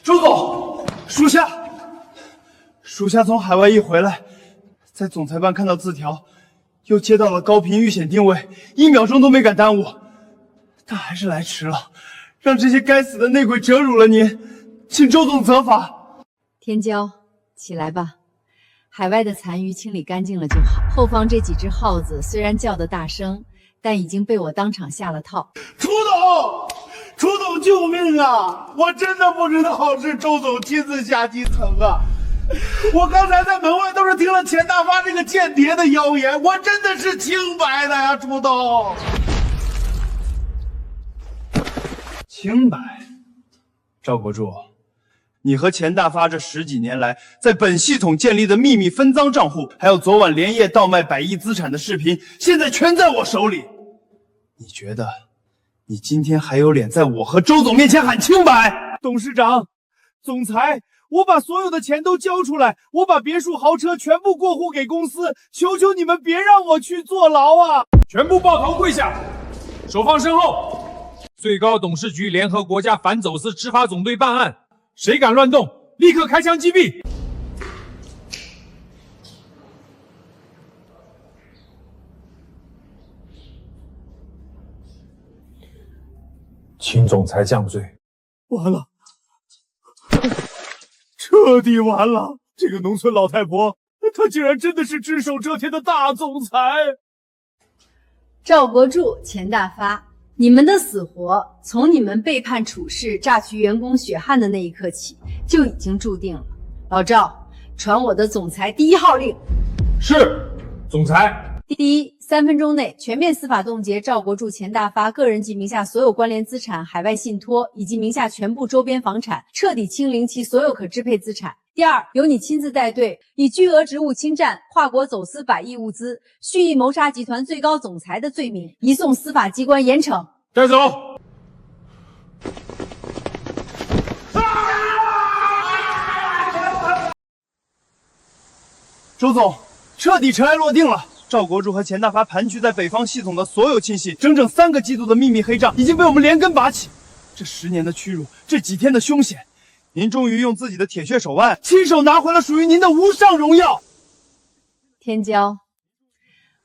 周总，属下从海外一回来，在总裁办看到字条，又接到了高频遇险定位，1秒钟都没敢耽误，但还是来迟了，让这些该死的内鬼折辱了您，请周总责罚。天骄，起来吧，海外的残余清理干净了就好。后方这几只耗子虽然叫得大声，但已经被我当场下了套。楚总，楚总救命啊！我真的不知道是周总亲自下基层啊！我刚才在门外都是听了钱大发这个间谍的谣言，我真的是清白的呀，楚总。清白，赵国柱，你和钱大发这10几年来在本系统建立的秘密分赃账户，还有昨晚连夜倒卖100亿资产的视频，现在全在我手里。你觉得你今天还有脸在我和周总面前喊清白？董事长、总裁，我把所有的钱都交出来，我把别墅豪车全部过户给公司，求求你们别让我去坐牢啊！全部抱头跪下，手放身后。最高董事局联合国家反走私执法总队办案，谁敢乱动，立刻开枪击毙！请总裁降罪。完了，彻底完了！这个农村老太婆，她竟然真的是只手遮天的大总裁！赵国柱、钱大发，你们的死活从你们背叛处事、榨取员工血汗的那一刻起就已经注定了。老赵，传我的总裁第1号令。是，总裁。第一，3分钟内全面司法冻结赵国柱、钱大发个人及名下所有关联资产、海外信托以及名下全部周边房产，彻底清零其所有可支配资产。第二，由你亲自带队，以巨额职务侵占、跨国走私100亿物资、蓄意谋杀集团最高总裁的罪名，移送司法机关严惩。带走。周总，彻底尘埃落定了。赵国柱和钱大发盘踞在北方系统的所有亲信，整整3个季度的秘密黑账已经被我们连根拔起。这10年的屈辱，这几天的凶险，您终于用自己的铁血手腕，亲手拿回了属于您的无上荣耀。天骄，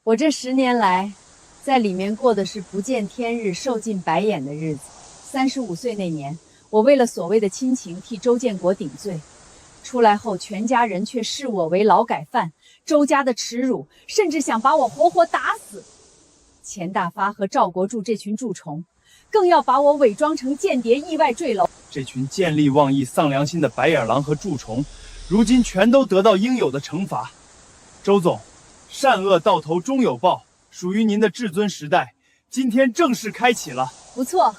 我这10年来，在里面过的是不见天日、受尽白眼的日子。35岁那年，我为了所谓的亲情替周建国顶罪，出来后全家人却视我为劳改犯。周家的耻辱，甚至想把我活活打死。钱大发和赵国柱这群蛀虫，更要把我伪装成间谍，意外坠楼。这群见利忘义、丧良心的白眼狼和蛀虫，如今全都得到应有的惩罚。周总，善恶到头终有报，属于您的至尊时代，今天正式开启了。不错，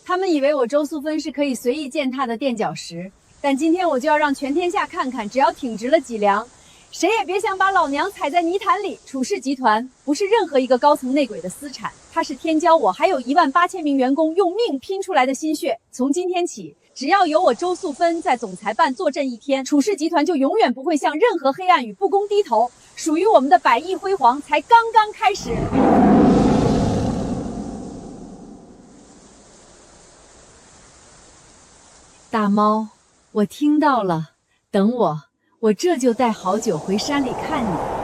他们以为我周素芬是可以随意践踏的垫脚石，但今天我就要让全天下看看，只要挺直了脊梁，谁也别想把老娘踩在泥潭里。楚氏集团不是任何一个高层内鬼的私产，它是天骄我还有18000名员工用命拼出来的心血。从今天起，只要有我周素芬在总裁办坐镇1天，楚氏集团就永远不会向任何黑暗与不公低头。属于我们的100亿辉煌才刚刚开始。大猫，我听到了，等我这就带好酒回山里看你。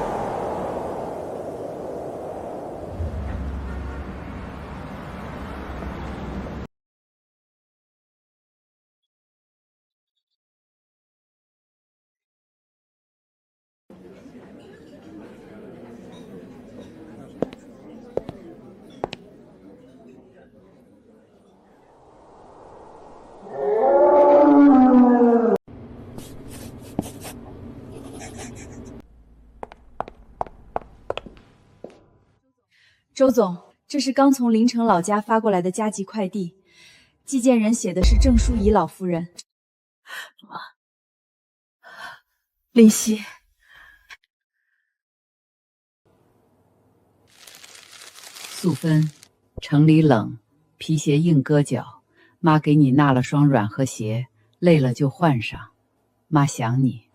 周总，这是刚从临城老家发过来的加急快递，寄件人写的是郑淑仪老夫人。林夕，素芬，城里冷，皮鞋硬硌脚，妈给你纳了双软和鞋，累了就换上。妈想你。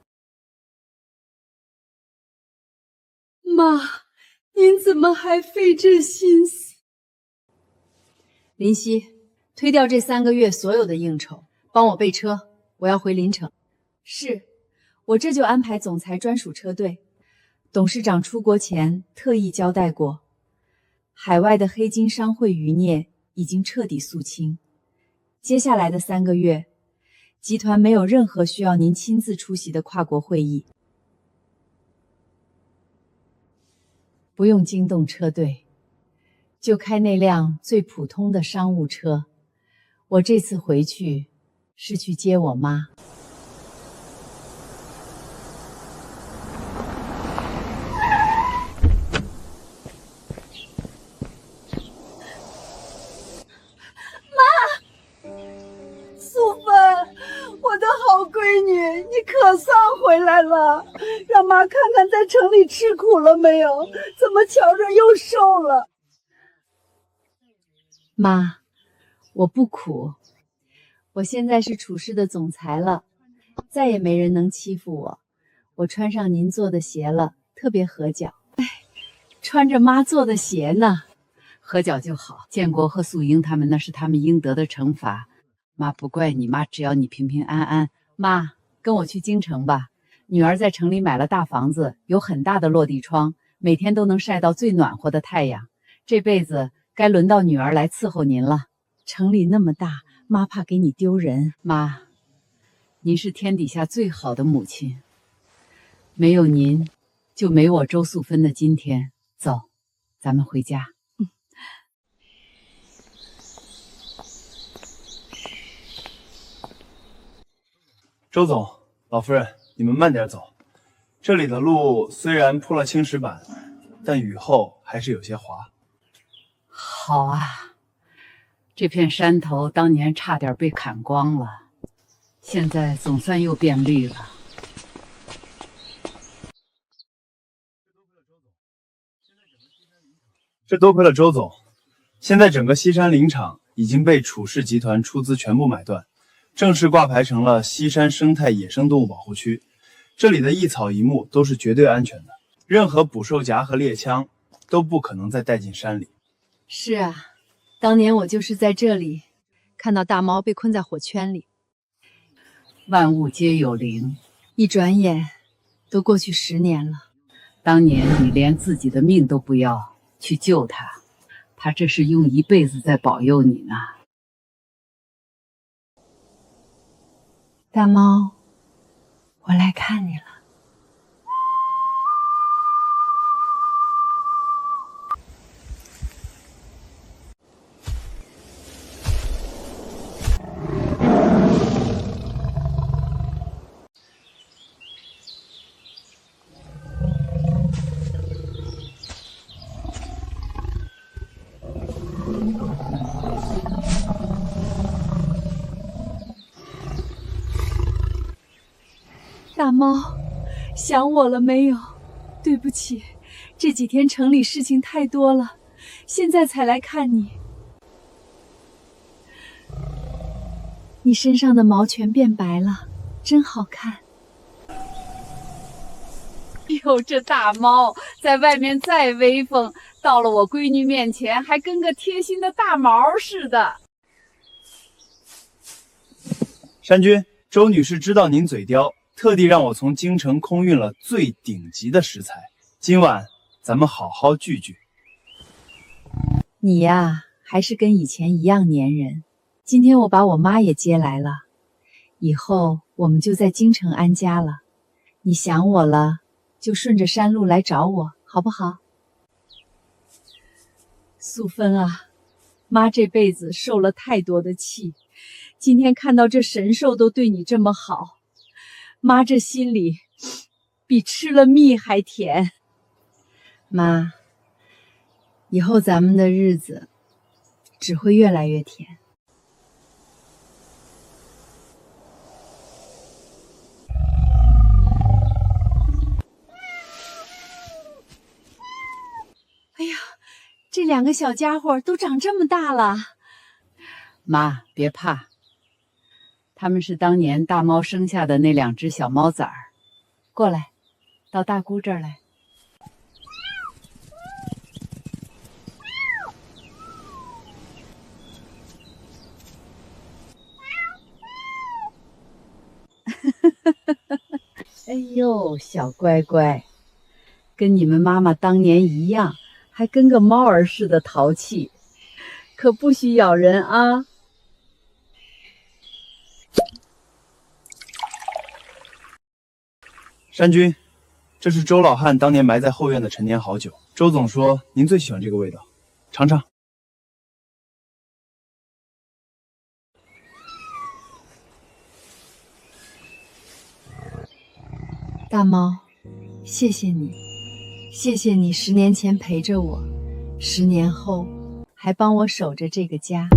妈，您怎么还费这心思？林夕，推掉这3个月所有的应酬，帮我备车，我要回临城。是，我这就安排总裁专属车队。董事长出国前特意交代过，海外的黑金商会余孽已经彻底肃清。接下来的3个月，集团没有任何需要您亲自出席的跨国会议。不用惊动车队，就开那辆最普通的商务车。我这次回去是去接我妈。素芬，我的好闺女，你可算回来了！让妈看看在城里吃苦了没有？怎么瞧着又瘦了？妈，我不苦，我现在是楚氏的总裁了，再也没人能欺负我。我穿上您做的鞋了，特别合脚。哎，穿着妈做的鞋呢，合脚就好。建国和素英他们那是他们应得的惩罚。妈不怪你，妈只要你平平安安。妈，跟我去京城吧，女儿在城里买了大房子，有很大的落地窗，每天都能晒到最暖和的太阳。这辈子该轮到女儿来伺候您了。城里那么大，妈怕给你丢人。妈，您是天底下最好的母亲，没有您，就没我周素芬的今天。走，咱们回家。周总，老夫人，你们慢点走。这里的路虽然铺了青石板，但雨后还是有些滑。好啊，这片山头当年差点被砍光了，现在总算又变绿了。这多亏了周总，现在整个西山林场已经被楚氏集团出资全部买断，正式挂牌成了西山生态野生动物保护区。这里的一草一木都是绝对安全的，任何捕兽夹和猎枪都不可能再带进山里。是啊，当年我就是在这里看到大猫被困在火圈里。万物皆有灵，一转眼都过去10年了。当年你连自己的命都不要去救它，它这是用一辈子在保佑你呢。大猫，我来看你了。大猫，想我了没有？对不起，这几天城里事情太多了，现在才来看你。你身上的毛全变白了，真好看。哟，这大猫在外面再威风，到了我闺女面前还跟个贴心的大毛似的。山君，周女士知道您嘴刁，特地让我从京城空运了最顶级的食材，今晚咱们好好聚聚。你呀，还是跟以前一样粘人。今天我把我妈也接来了，以后我们就在京城安家了。你想我了，就顺着山路来找我，好不好？素芬啊，妈这辈子受了太多的气，今天看到这神兽都对你这么好，妈这心里比吃了蜜还甜。妈，以后咱们的日子只会越来越甜。哎呀，这2个小家伙都长这么大了。妈，别怕，他们是当年大猫生下的那2只小猫崽儿。过来，到大姑这儿来。哎呦，小乖乖，跟你们妈妈当年一样，还跟个猫儿似的淘气，可不许咬人啊！山君，这是周老汉当年埋在后院的陈年好酒。周总说您最喜欢这个味道，尝尝。大猫，谢谢你，谢谢你10年前陪着我，10年后还帮我守着这个家。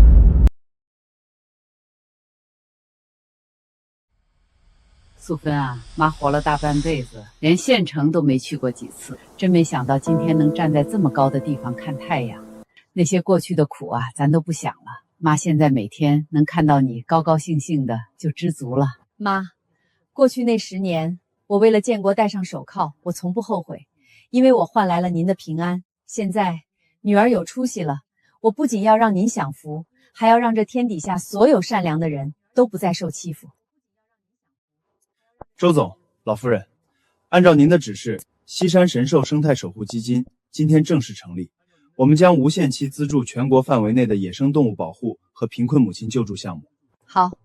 素芬啊，妈活了大半辈子，连县城都没去过几次，真没想到今天能站在这么高的地方看太阳。那些过去的苦啊，咱都不想了。妈现在每天能看到你高高兴兴的，就知足了。妈，过去那10年，我为了建国戴上手铐，我从不后悔，因为我换来了您的平安。现在女儿有出息了，我不仅要让您享福，还要让这天底下所有善良的人都不再受欺负。周总，老夫人，按照您的指示，西山神兽生态守护基金今天正式成立。我们将无限期资助全国范围内的野生动物保护和贫困母亲救助项目。好，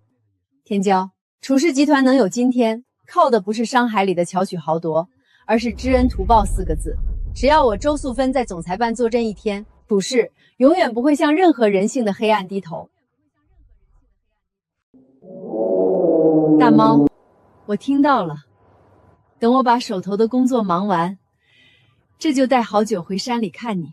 天骄，楚氏集团能有今天，靠的不是商海里的巧取豪夺，而是知恩图报4个字。只要我周素芬在总裁办坐镇1天，楚氏永远不会向任何人性的黑暗低头。大猫，我听到了，等我把手头的工作忙完，这就带好酒回山里看你。